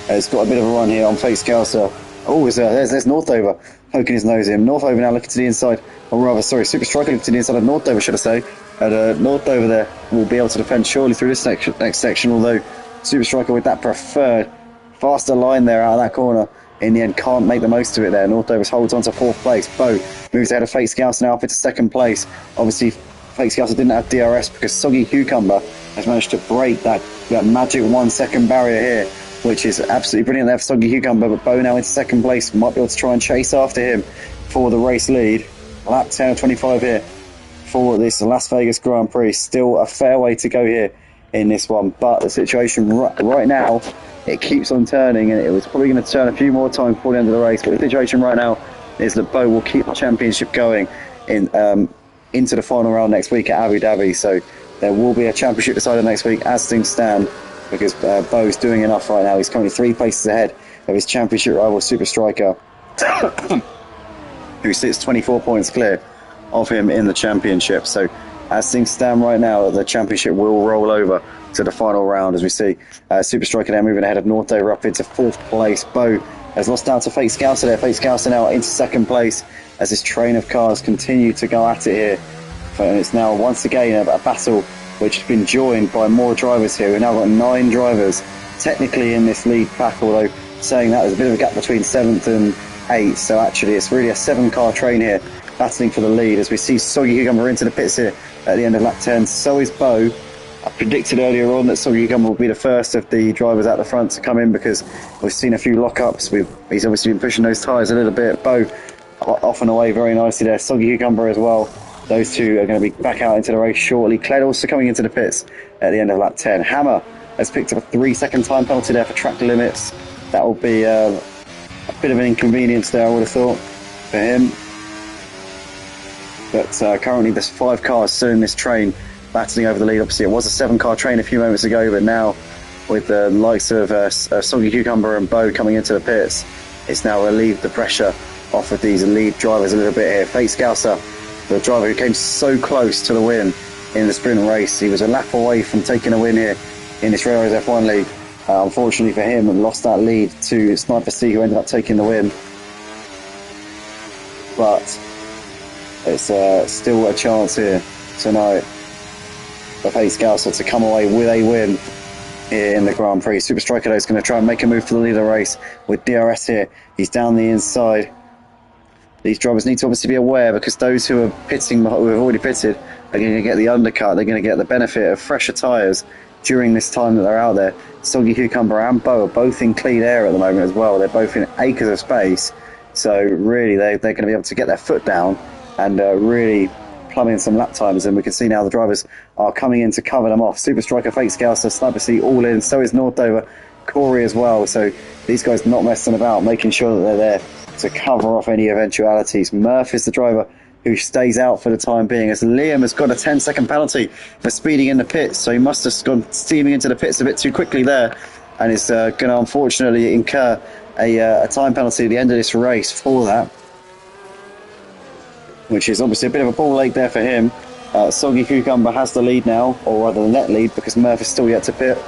has got a bit of a run here on Fake Scouser. Oh, there's Northover poking his nose in. Northover now looking to the inside, or rather, sorry, Super Striker looking to the inside of Northover, should I say. And Northover there will be able to defend surely through this next section, although Super Striker with that preferred faster line there out of that corner, in the end can't make the most of it there. Northover holds on to 4th place. Bo moves ahead of Fake Scouser now up into 2nd place. Obviously, Fake Scouser didn't have DRS because Soggy Cucumber has managed to break that magic 1 second barrier here, which is absolutely brilliant there for Soggy Cucumber. But Bo now into 2nd place, might be able to try and chase after him for the race lead. Lap 10 of 25 here for this Las Vegas Grand Prix. Still a fair way to go here in this one, but the situation right now, it keeps on turning, and it was probably going to turn a few more times before the end of the race. But the situation right now is that Bo will keep the championship going into the final round next week at Abu Dhabi. So there will be a championship decided next week as things stand, because Bo's doing enough right now. He's currently 3 places ahead of his championship rival Super Striker, who sits 24 points clear of him in the championship. So as things stand right now, the championship will roll over to the final round, as we see Super Striker now moving ahead of Northover up into 4th place. Bo has lost out to Fake Scouser there. Fake Scouser now into 2nd place as this train of cars continue to go at it here. And it's now once again a battle which has been joined by more drivers here. We've now got 9 drivers technically in this lead pack, although saying that there's a bit of a gap between 7th and 8th, so actually it's really a 7-car train here battling for the lead as we see Soggy Cucumber into the pits here at the end of lap 10. So is Bo. I predicted earlier on that Soggy Cucumber will be the first of the drivers at the front to come in because we've seen a few lockups. He's obviously been pushing those tyres a little bit. Bo off and away very nicely there. Soggy Cucumber as well. Those two are going to be back out into the race shortly. Cled also coming into the pits at the end of lap 10. Hammer has picked up a 3-second time penalty there for track limits. That will be a bit of an inconvenience there, I would have thought, for him. But currently there's 5 cars still in this train battling over the lead. Obviously it was a 7-car train a few moments ago, but now with the likes of Soggy Cucumber and Bo coming into the pits, it's now relieved the pressure off of these lead drivers a little bit here. Fate Scouser, the driver who came so close to the win in the sprint race. He was a lap away from taking a win here in this Railways F1 league. Unfortunately for him, lost that lead to Sniper C, who ended up taking the win. But it's still a chance here tonight for Fate Scouser to come away with a win here in the Grand Prix. Super Striker though is going to try and make a move for the lead of the race with DRS here. He's down the inside. These drivers need to obviously be aware because those who are pitting, who have already pitted, are going to get the undercut. They're going to get the benefit of fresher tyres during this time that they're out there. Soggy Cucumber and Bo are both in clean air at the moment as well. They're both in acres of space. So really they're going to be able to get their foot down and really plumb in some lap times. And we can see now the drivers are coming in to cover them off. Super Striker, Fate Scouser, Sniper C all in. So is Northover, Corey as well. So these guys not messing about, making sure that they're there to cover off any eventualities. Murph is the driver who stays out for the time being, as Liam has got a 10-second penalty for speeding in the pits, so he must have gone steaming into the pits a bit too quickly there, and is going to unfortunately incur a time penalty at the end of this race for that, which is obviously a bit of a ball ache there for him. Soggy Cucumber has the lead now, or rather the net lead, because Murph is still yet to pit.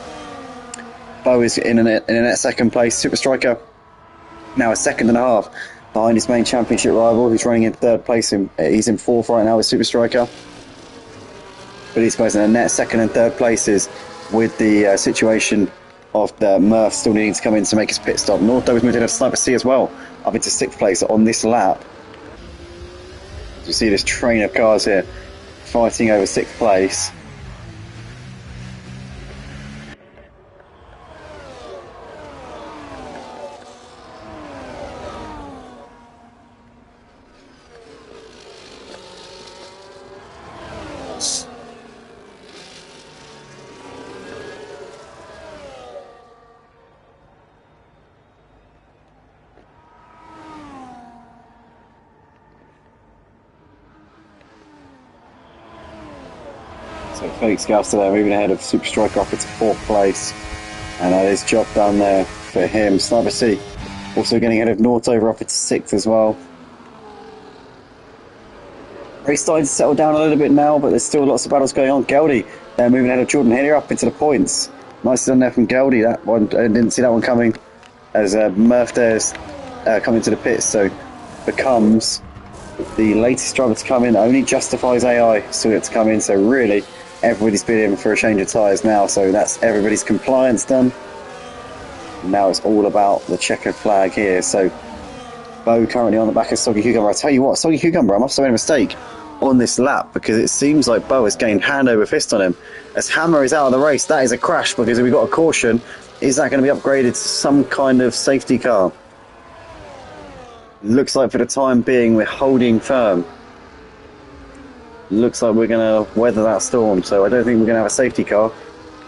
Bo is in a net second place. Super Striker now a second and a half behind his main championship rival, who's running in 3rd place. He's in 4th right now with Super Striker. But these guys in a net 2nd and 3rd places with the situation of Murph still needing to come in to make his pit stop. Northo has moved in to Sniper C as well, up into 6th place on this lap. As you see this train of cars here fighting over 6th place. So Felix Gauster there moving ahead of Super Striker up into 4th place. And that is job done there for him. Sniper C also getting ahead of Northover up into 6th as well. Race starting to settle down a little bit now, but there's still lots of battles going on. Geldy moving ahead of Jordan Hillier up into the points. Nicely done there from Geldy. That one, I didn't see that one coming, as Murph there's coming to the pits, so becomes the latest driver to come in. Only Justifies AI still yet to come in, so really everybody's been in for a change of tyres now, so that's everybody's compliance done. Now it's all about the checkered flag here. So Bo currently on the back of Soggy Cucumber. I tell you what, Soggy Cucumber, I must have made a mistake on this lap, because it seems like Bo has gained hand over fist on him. As Hammer is out of the race, that is a crash, because we've got a caution. Is that going to be upgraded to some kind of safety car? Looks like for the time being we're holding firm. Looks like we're going to weather that storm, so I don't think we're going to have a safety car.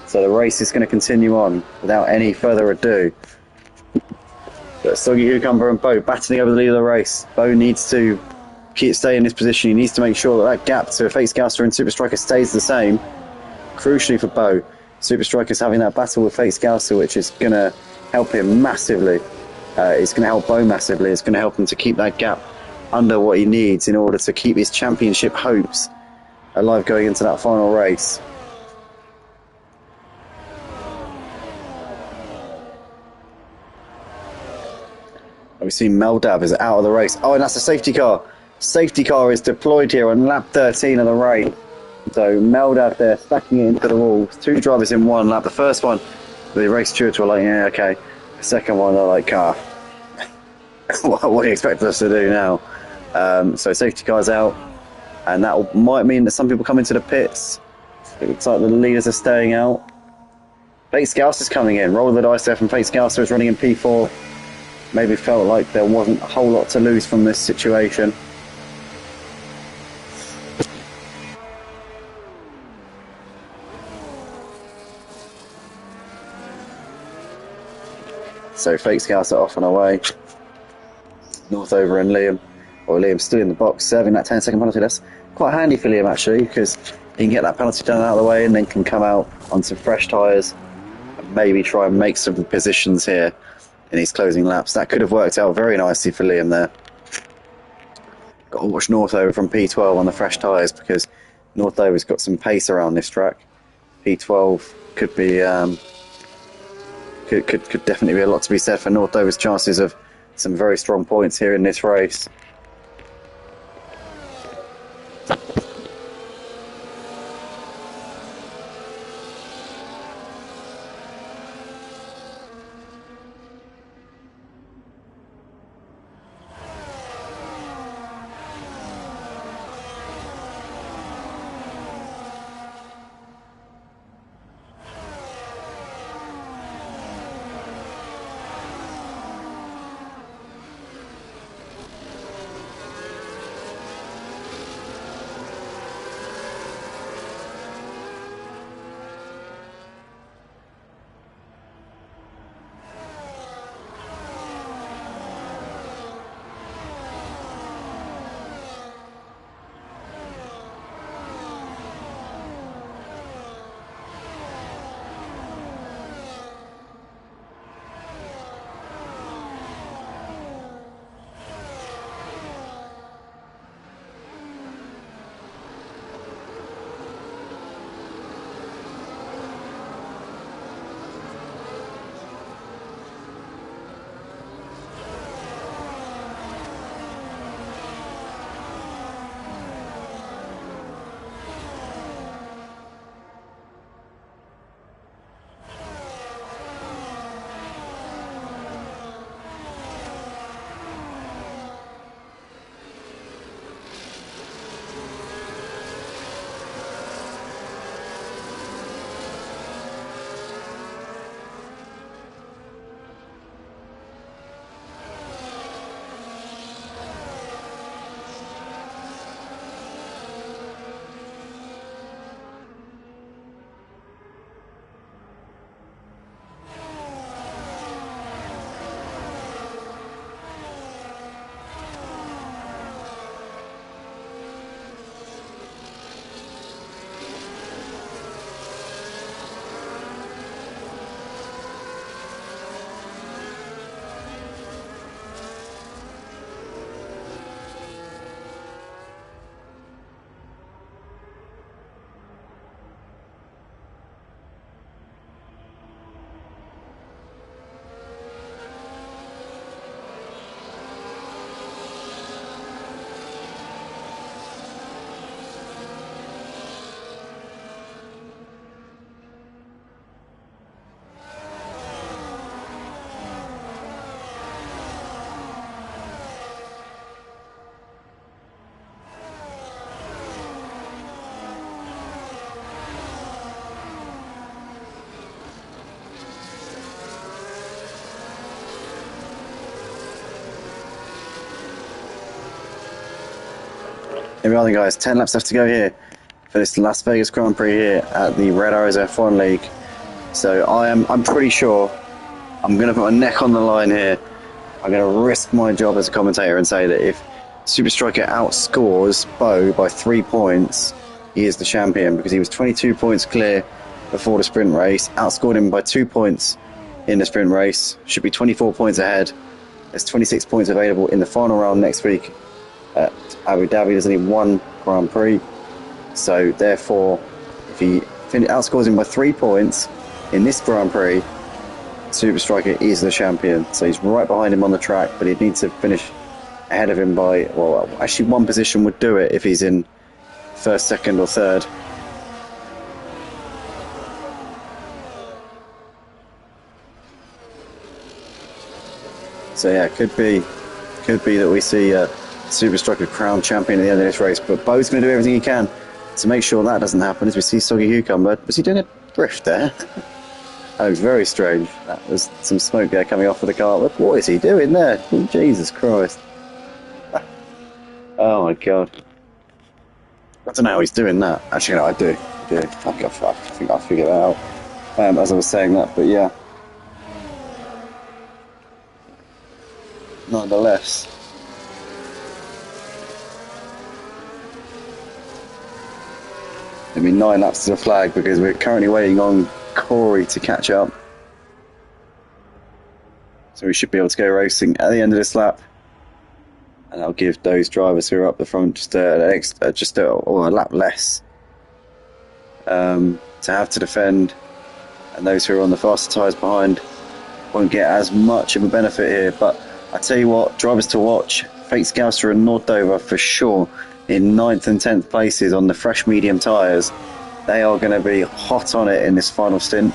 So the race is going to continue on without any further ado. But Soggy Cucumber and Bo battling over the lead of the race. Bo needs to stay in this position. He needs to make sure that gap to Fate Scouser and Super Striker stays the same. Crucially for Bo, Super Striker's having that battle with Fate Scouser, which is going to help him massively. It's going to help Bo massively. It's going to help him to keep that gap under what he needs in order to keep his championship hopes alive going into that final race. We see Meldab is out of the race. Oh, and that's a safety car. Safety car is deployed here on lap 13 of the race. So Meldad there, stacking it into the walls. Two drivers in one lap. The first one, the race stewards were like, yeah, okay. The second one, they're like, what do you expect us to do now? So safety car's out, and that might mean that some people come into the pits. It looks like the leaders are staying out. Fate Scouser is coming in. Roll the dice there from Fate Scouser is running in P4. Maybe felt like there wasn't a whole lot to lose from this situation. So Fake Scouts are off and away. Northover and Liam. Or Liam's still in the box, serving that 10-second penalty. That's quite handy for Liam, actually, because he can get that penalty done out of the way and then can come out on some fresh tyres and maybe try and make some positions here in his closing laps. That could have worked out very nicely for Liam there. Got to watch Northover from P12 on the fresh tyres, because Northover's got some pace around this track. P12 could be... Could definitely be a lot to be said for Northover's chances of some very strong points here in this race. Here we are then, guys. 10 laps left to go here for this Las Vegas Grand Prix here at the Red Arrows F1 League. So I'm pretty sure I'm going to put my neck on the line here. I'm going to risk my job as a commentator and say that if Super Striker outscores Bo by 3 points, he is the champion, because he was 22 points clear before the sprint race. Outscored him by 2 points in the sprint race. Should be 24 points ahead. There's 26 points available in the final round next week at Abu Dhabi. There's only one Grand Prix. So therefore, if he outscores him by 3 points in this Grand Prix, Super Striker is the champion. So he's right behind him on the track, but he'd need to finish ahead of him by, well, actually one position would do it if he's in first, second or third. So yeah, could be that we see Super Striker crowned champion at the end of this race. But Bo's going to do everything he can to make sure that doesn't happen. As we see Soggy Cucumber, was he doing a drift there? That was very strange. That was some smoke there coming off of the car. Look, what is he doing there? Oh, Jesus Christ! Oh my God! I don't know how he's doing that. Actually, no, I do. I think I figured that out as I was saying that. But yeah, nonetheless. It'll be 9 laps to the flag because we're currently waiting on Corey to catch up. So we should be able to go racing at the end of this lap. And I'll give those drivers who are up the front just a lap less to have to defend. And those who are on the faster tyres behind won't get as much of a benefit here. But I tell you what, drivers to watch, Fate Scouser and Nordover for sure in 9th and 10th places on the fresh medium tyres. They are going to be hot on it in this final stint.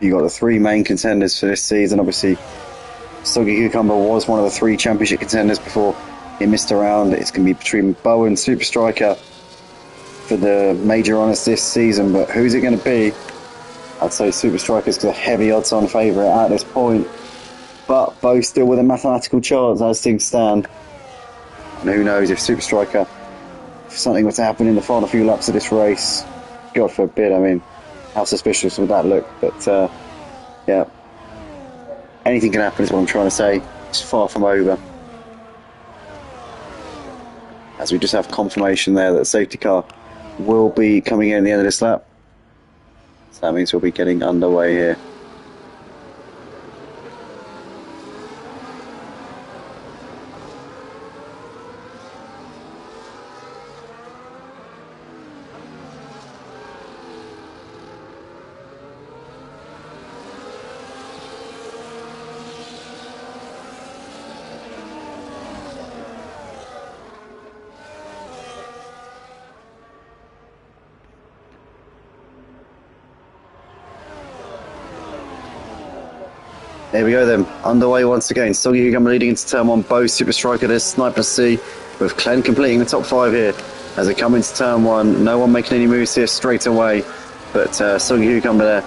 You've got the 3 main contenders for this season. Obviously, Soggy Cucumber was one of the 3 championship contenders before he missed a round. It's going to be between Bo and Super Striker for the major honours this season. But who's it going to be? I'd say Super Striker's the heavy odds-on favourite at this point. But Bo still with a mathematical chance as things stand. And who knows if Super Striker, if something were to happen in the final few laps of this race, God forbid, I mean, how suspicious would that look? But yeah, anything can happen is what I'm trying to say. It's far from over. As we just have confirmation there that the safety car will be coming in at the end of this lap. So that means we'll be getting underway here. There we go then, underway once again. Soggy Cucumber leading into turn 1, Bo, Super Striker, there's Sniper C, with Clen completing the top 5 here. As they come into turn 1, no one making any moves here straight away, but Soggy Cucumber there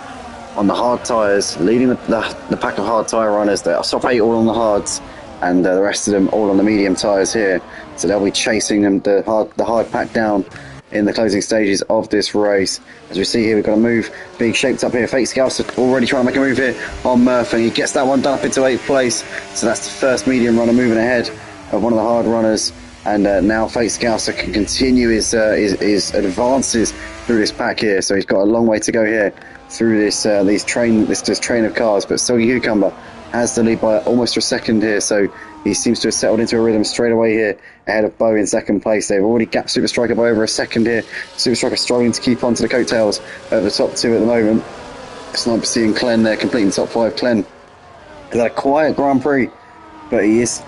on the hard tyres, leading the pack of hard tyre runners. They're top 8 all on the hards, and the rest of them all on the medium tyres here. So they'll be chasing them, the hard pack down in the closing stages of this race. As we see here, we've got a move being shaped up here. Fate Scouts already trying to make a move here on Murph, and he gets that one done up into 8th place. So that's the first medium runner moving ahead of one of the hard runners. And now Fate Scouser can continue his advances through this pack here. So he's got a long way to go here through this train of cars. But Soggy Cucumber has the lead by almost a second here. So he seems to have settled into a rhythm straight away here ahead of Bo in 2nd place. They've already gapped Super Striker by over a second here. Super Striker struggling to keep on to the coattails of the top 2 at the moment. Sniper C and Clen there completing top 5. Clen has had a quiet Grand Prix, but he is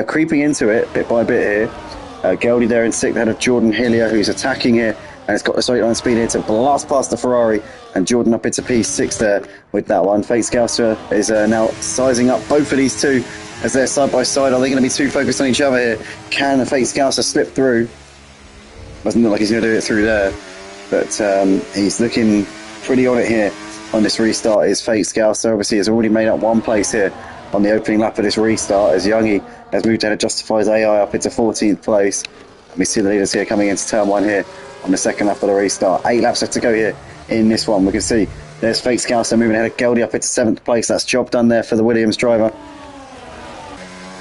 creeping into it bit by bit here. Geldy there in 6th ahead of Jordan Hillier, who's attacking here, and it's got the straight line speed here to blast past the Ferrari, and Jordan up into P6 there with that one. Fate Scouser is now sizing up both of these two as they're side by side. Are they going to be too focused on each other here? Can the Fate Scouser slip through? Doesn't look like he's going to do it through there, but he's looking pretty on it here on this restart. Is Fate Scouser obviously has already made up 1 place here on the opening lap of this restart, as Youngie has moved ahead of Justifies AI up into 14th place. And we see the leaders here coming into turn 1 here on the 2nd lap of the restart. 8 laps left to go here in this one. We can see there's Fate Scouser moving ahead of Geldy up into 7th place. That's job done there for the Williams driver.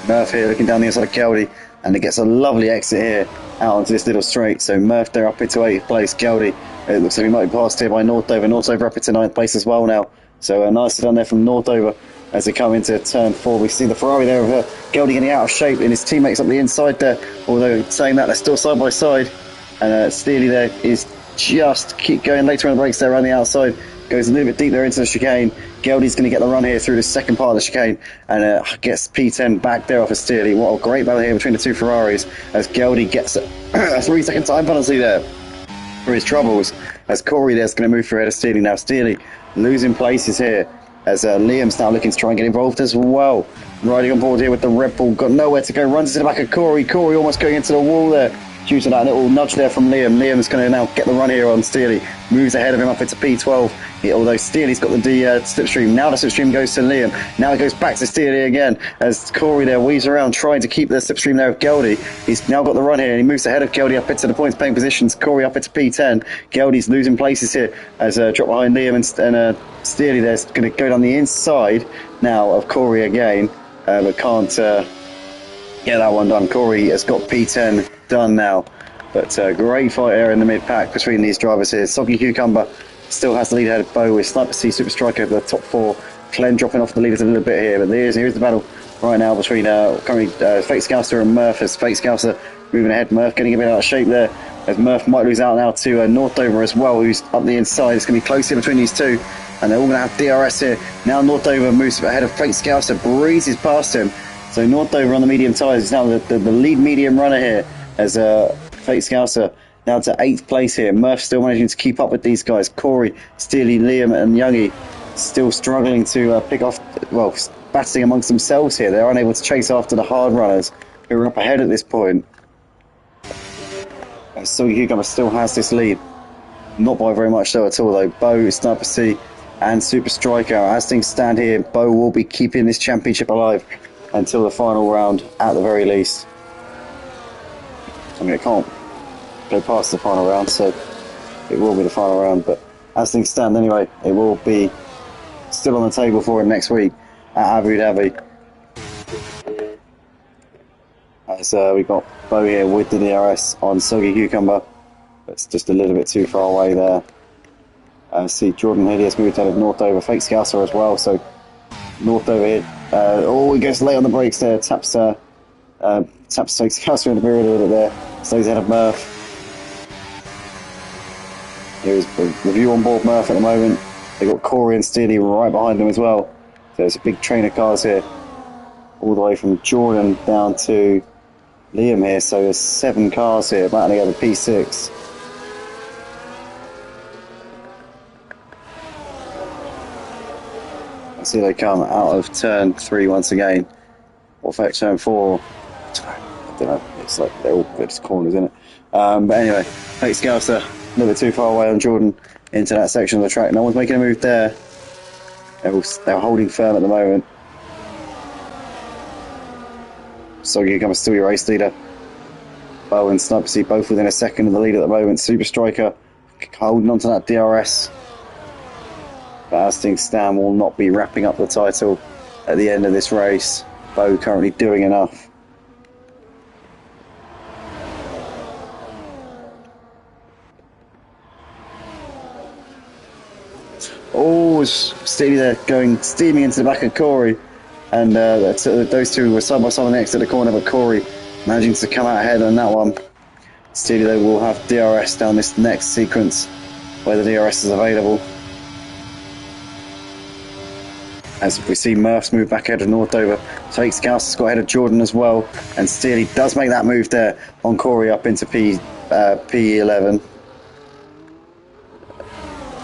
Murph here looking down the inside of Geldy, and it gets a lovely exit here out onto this little straight. So Murph there up into 8th place. Geldy, it looks like he might be passed here by Nordover. Nordover up into 9th place as well now. So nicely done there from Nordover as they come into turn 4. We see the Ferrari there with Geldy getting out of shape, and his teammates up the inside there. Although saying that, they're still side by side. And Steely there is just keep going later on the brakes there around the outside. Goes a little bit deep there into the chicane. Geldy's going to get the run here through the second part of the chicane, and gets P10 back there off of Steely. What a great battle here between the 2 Ferraris as Geldy gets a 3-second time penalty there for his troubles, as Corey there's going to move through ahead of Steely. Now Steely losing places here as Liam's now looking to try and get involved as well. Riding on board here with the Red Bull, got nowhere to go, runs into the back of Corey. Corey almost going into the wall there due to that little nudge there from Liam. Liam's going to now get the run here on Steely, moves ahead of him up into P12, although Steely's got the slipstream. Now the slipstream goes to Liam, now it goes back to Steely again as Corey there weaves around trying to keep the slipstream there of Geldy. He's now got the run here and he moves ahead of Geldy up into the points paying positions. Corey up into P10. Geldy's losing places here as drop behind Liam and Steely there's going to go down the inside now of Corey again, but can't get that one done. Corey has got P10 done now, but great fight here in the mid pack between these drivers here. Soggy Cucumber still has the lead ahead of Bo with Sniper C, Super Striker over the top four. Clem dropping off the leaders a little bit here, but here's the battle right now between currently Fake Scouser and Murph, as Fake Scouser moving ahead. Murph getting a bit out of shape there, as Murph might lose out now to North Dover as well, who's up the inside. It's going to be close here between these two, and they're all going to have DRS here. Now North Dover moves ahead of Fake Scouser, breezes past him. So North Dover on the medium tyres is now the lead medium runner here, as Fake Scouser now to 8th place here. Murph still managing to keep up with these guys. Corey, Steely, Liam and Youngie still struggling to pick off, well, battling amongst themselves here. They're unable to chase after the hard runners who are up ahead at this point. Soggy Cucumber still has this lead. Not by very much so at all though. Bo, Sniper C and Super Striker. As things stand here, Bo will be keeping this championship alive until the final round at the very least. I mean, it can't go past the final round, so it will be the final round, but as things stand anyway, it will be still on the table for him next week at Abu Dhabi. As we've got Bo here with the DRS on Soggy Cucumber. It's just a little bit too far away there. See Jordan Hideous moved out of North Dover, Fake Scouser as well, so North Dover here. He goes late on the brakes there, taps Fake Scouser in the rear a little bit there, stays ahead of Murph. Here's the review on board Murph at the moment. They've got Corey and Steely right behind them as well. So there's a big train of cars here, all the way from Jordan down to Liam here. So there's 7 cars here battling over P6. I see they come out of turn 3 once again. What affects turn 4? I don't know. It's like they're all good corners, isn't it? But anyway, Fake Scouser a little bit too far away on Jordan into that section of the track. No one's making a move there. They're holding firm at the moment. Soggy Cucumber still your race leader. Bo and Sniper C both within a second of the lead at the moment. Super Striker holding on to that DRS. But as things stand, will not be wrapping up the title at the end of this race. Bo currently doing enough. Oh, Steely there going steaming into the back of Corey, and those two were side by side on the exit of the corner, but Corey managing to come out ahead on that one. Steely though will have DRS down this next sequence where the DRS is available. As we see Murph's move back ahead of North Dover. Fake Scouser's got ahead of Jordan as well, and Steely does make that move there on Corey up into P11.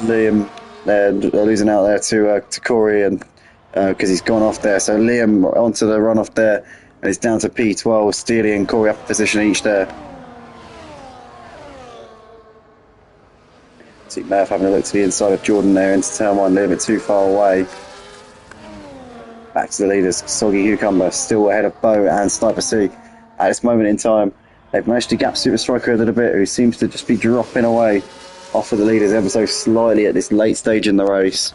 Liam they're losing out there to Corey, and because he's gone off there. So Liam onto the run off there, and it's down to P12. Steely and Corey up a position each there. See Murph having a look to the inside of Jordan there into turn 1, a little bit too far away. Back to the leaders. Soggy Cucumber still ahead of Bo and Sniper C. At this moment in time, they've managed to gap Super Striker a little bit, who seems to just be dropping away off of the leaders ever so slightly at this late stage in the race.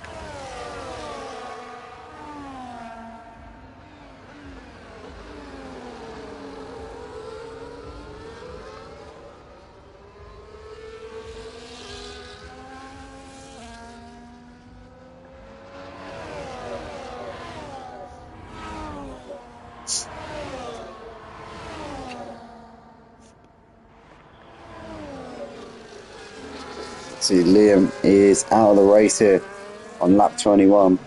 See, Liam is out of the race here on lap 21.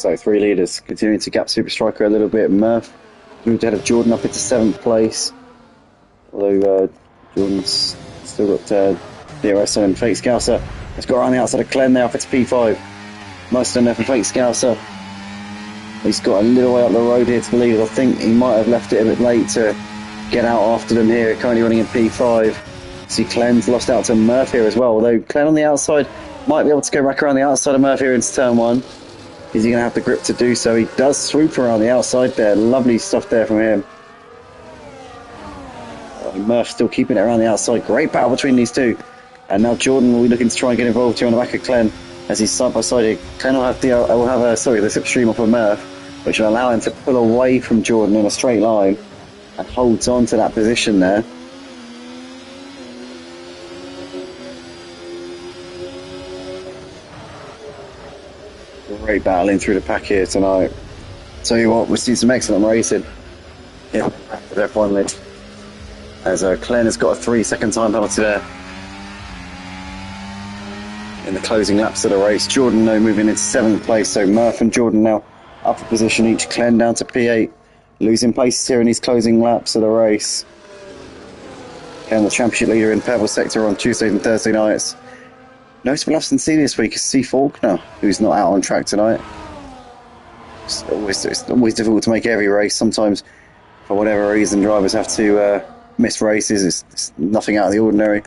So 3 leaders continuing to gap Super Striker a little bit. Murph moved ahead of Jordan up into 7th place. Although Jordan's still got DRS on him. Fake Scouser has got around the outside of Clem there up into P5. Nice done there for Fake Scouser. He's got a little way up the road here to the leaders. I think he might have left it a bit late to get out after them here. Currently running in P5. See Clem's lost out to Murph here as well. Although Clem on the outside might be able to go back around the outside of Murph here into turn 1. Is he going to have the grip to do so? He does swoop around the outside there. Lovely stuff there from him. Murph still keeping it around the outside. Great battle between these two. And now Jordan will be looking to try and get involved here on the back of Clem as he's side by side here. Clem will have the slipstream off of Murph, which will allow him to pull away from Jordan in a straight line and holds on to that position there. Great battling through the pack here tonight. Tell you what, we've seen some excellent racing. Yeah, there finally. As Clen has got a 3-second time penalty there in the closing laps of the race. Jordan now moving into 7th place, so Murph and Jordan now up a position each. Clen down to P8, losing places here in these closing laps of the race. Ken, the championship leader in Pebble sector on Tuesdays and Thursday nights. Notable absence this week is C. Faulkner, who's not out on track tonight. It's always difficult to make every race. Sometimes, for whatever reason, drivers have to miss races. It's nothing out of the ordinary.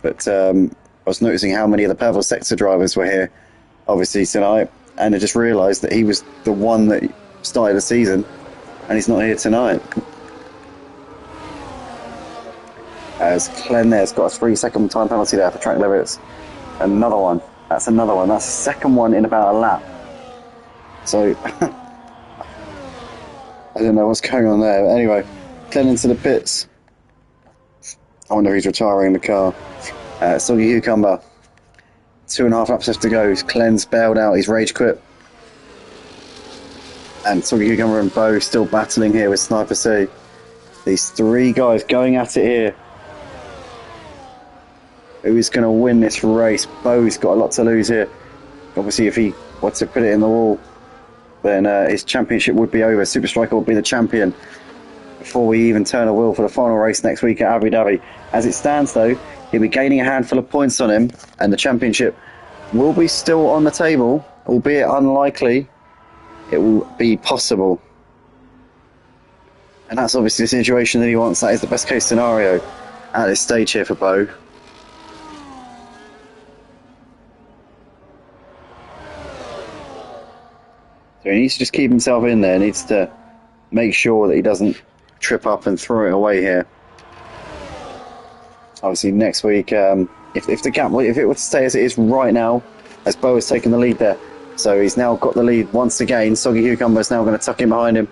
But I was noticing how many of the Pebble sector drivers were here, obviously, tonight. And I just realised that he was the one that started the season, and he's not here tonight. As Clen there's got a 3-second time penalty there for track limits. Another one. That's another one. That's the second one in about a lap. So, I don't know what's going on there. But anyway, Clen into the pits. I wonder if he's retiring the car. Soggy Cucumber. 2.5 laps left to go. Clen's bailed out. He's rage quit. And Soggy Cucumber and Bo still battling here with Sniper C. These 3 guys going at it here. Who is going to win this race? Bo's got a lot to lose here. Obviously, if he were to put it in the wall, then his championship would be over. Super Striker would be the champion before we even turn a wheel for the final race next week at Abu Dhabi. As it stands, though, he'll be gaining a handful of points on him, and the championship will be still on the table, albeit unlikely. It will be possible. And that's obviously the situation that he wants. That is the best case scenario at this stage here for Bo. So he needs to just keep himself in there. He needs to make sure that he doesn't trip up and throw it away here. Obviously, next week, if the gap, if it were to stay as it is right now, as Bo has taken the lead there, so he's now got the lead once again. Soggy Cucumber is now going to tuck in behind him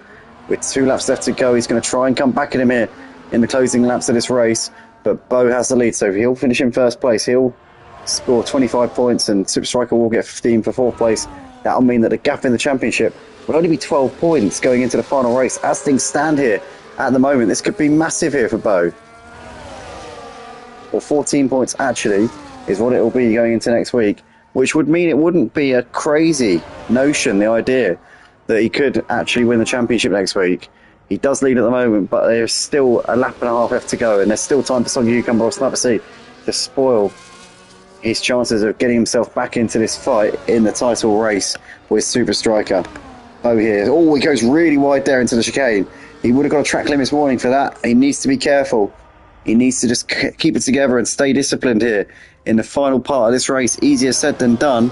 with 2 laps left to go. He's going to try and come back at him here in the closing laps of this race, but Bo has the lead, so if he'll finish in 1st place, he'll score 25 points, and Super Striker will get 15 for 4th place. That'll mean that the gap in the championship will only be 12 points going into the final race. As things stand here at the moment, this could be massive here for Bo. Or 14 points actually is what it will be going into next week, which would mean it wouldn't be a crazy notion, the idea that he could actually win the championship next week. He does lead at the moment, but there's still a lap and a half left to go, and there's still time for Soggy Cucumber or Sniper C to spoil his chances of getting himself back into this fight in the title race with Super Striker. Bo here. Oh, he goes really wide there into the chicane. He would have got a track limits warning for that. He needs to be careful. He needs to just keep it together and stay disciplined here in the final part of this race. Easier said than done.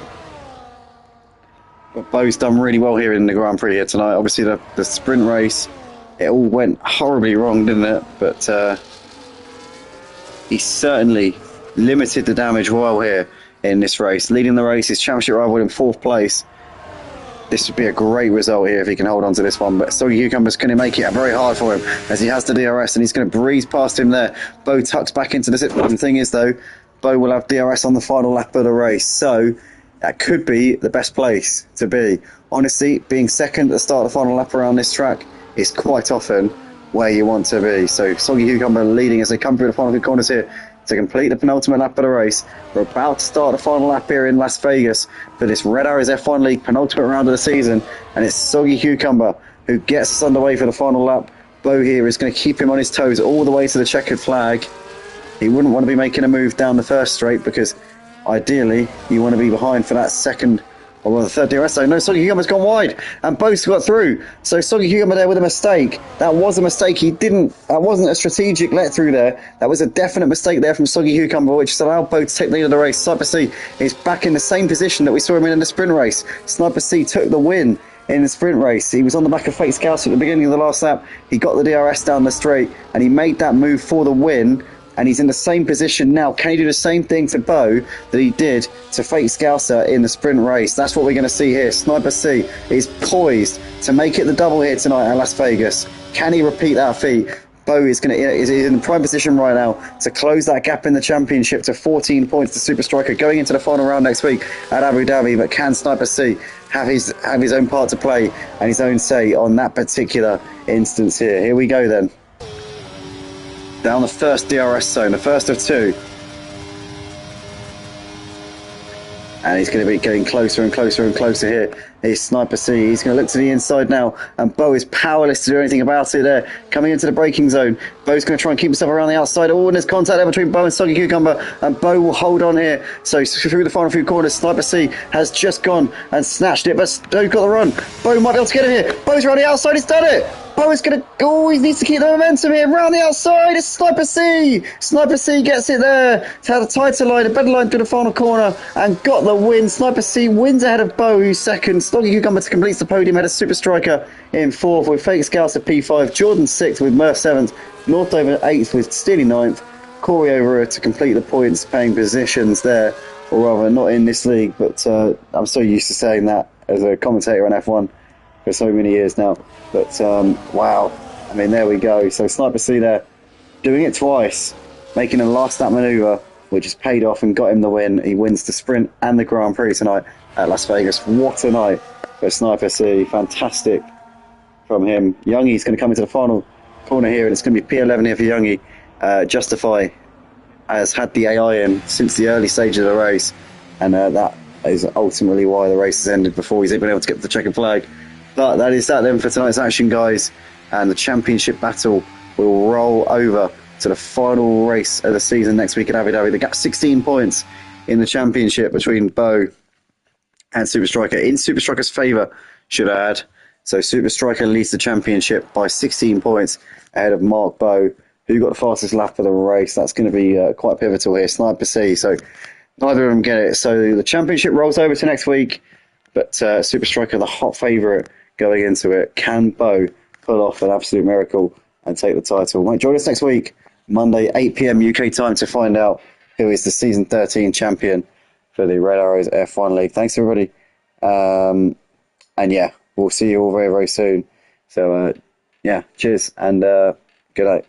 But Bo's done really well here in the Grand Prix here tonight. Obviously, the sprint race, it all went horribly wrong, didn't it? But he certainly limited the damage well here in this race. Leading the race, his championship rival in 4th place. This would be a great result here if he can hold on to this one. But Soggy Cucumber's going to make it very hard for him as he has the DRS, and he's going to breeze past him there. Bo tucks back into the zip. The thing is, though, Bo will have DRS on the final lap of the race. So that could be the best place to be. Honestly, being second at the start of the final lap around this track is quite often where you want to be. So Soggy Cucumber leading as they come through the final few corners here to complete the penultimate lap of the race. We're about to start the final lap here in Las Vegas for this Red Arrows F1 League penultimate round of the season, and it's Soggy Cucumber who gets us underway for the final lap. Bo here is going to keep him on his toes all the way to the checkered flag. He wouldn't want to be making a move down the first straight because ideally you want to be behind for that second or the third DRS zone. No, Soggy Cucumber's gone wide and Bo's got through. So Soggy Cucumber there with a mistake. That was a mistake. That wasn't a strategic let through there. That was a definite mistake there from Soggy Cucumber, which has allowed Bo to take the lead of the race. Sniper C is back in the same position that we saw him in the sprint race. Sniper C took the win in the sprint race. He was on the back of Fake Scouse at the beginning of the last lap. He got the DRS down the straight and he made that move for the win. And he's in the same position now. Can he do the same thing to Bo that he did to Fake Scouser in the sprint race? That's what we're going to see here. Sniper C is poised to make it the double here tonight at Las Vegas. Can he repeat that feat? Bo is in prime position right now to close that gap in the championship to 14 points to Super Striker going into the final round next week at Abu Dhabi. But can Sniper C have his own part to play and his own say on that particular instance here? Here we go then. Down the first DRS zone, the first of two. And he's going to be getting closer and closer and closer here. Here's Sniper C. He's going to look to the inside now. And Bo is powerless to do anything about it there. Coming into the braking zone. Bo's going to try and keep himself around the outside. Oh, and there's contact there between Bo and Soggy Cucumber. And Bo will hold on here. So through the final few corners, Sniper C has just gone and snatched it. But Bo's got the run. Bo might be able to get him here. Bo's around the outside. He's done it. Bo is going to... Oh, he needs to keep the momentum here. Round the outside. It's Sniper C. Sniper C gets it there to have a tighter line, a better line through the final corner and got the win. Sniper C wins ahead of Bo, who's second. Soggy Cucumber completes the podium ahead of Super Striker in fourth with Fake Scouts at P5. Jordan sixth with Murph seventh. Northover eighth with Steely ninth. Corey over to complete the points paying positions there. Or rather, not in this league, but I'm so used to saying that as a commentator on F1 for so many years now. But wow, I mean, there we go. So Sniper C there doing it twice, making a last lap manoeuvre which has paid off and got him the win. He wins the sprint and the Grand Prix tonight at Las Vegas. What a night for Sniper C. Fantastic from him. Youngie's going to come into the final corner here, and it's going to be P11 here for Youngie. Justify has had the AI in since the early stage of the race, and that is ultimately why the race has ended before he's been able to get the checkered flag. But that is that then for tonight's action, guys, and the championship battle will roll over to the final race of the season next week at Abu Dhabi. The gap 16 points in the championship between Bo and Super Striker. In Super Striker's favour, should I add. So Super Striker leads the championship by 16 points ahead of Mark Bo, who got the fastest lap of the race. That's going to be quite pivotal here. Sniper C. So neither of them get it. So the championship rolls over to next week, but Super Striker, the hot favourite going into it. Can Bo pull off an absolute miracle and take the title? Mate, join us next week, Monday, 8 p.m. UK time, to find out who is the Season 13 champion for the Red Arrows F1 League. Thanks, everybody. And yeah, we'll see you all very, very soon. So, yeah, cheers and good night.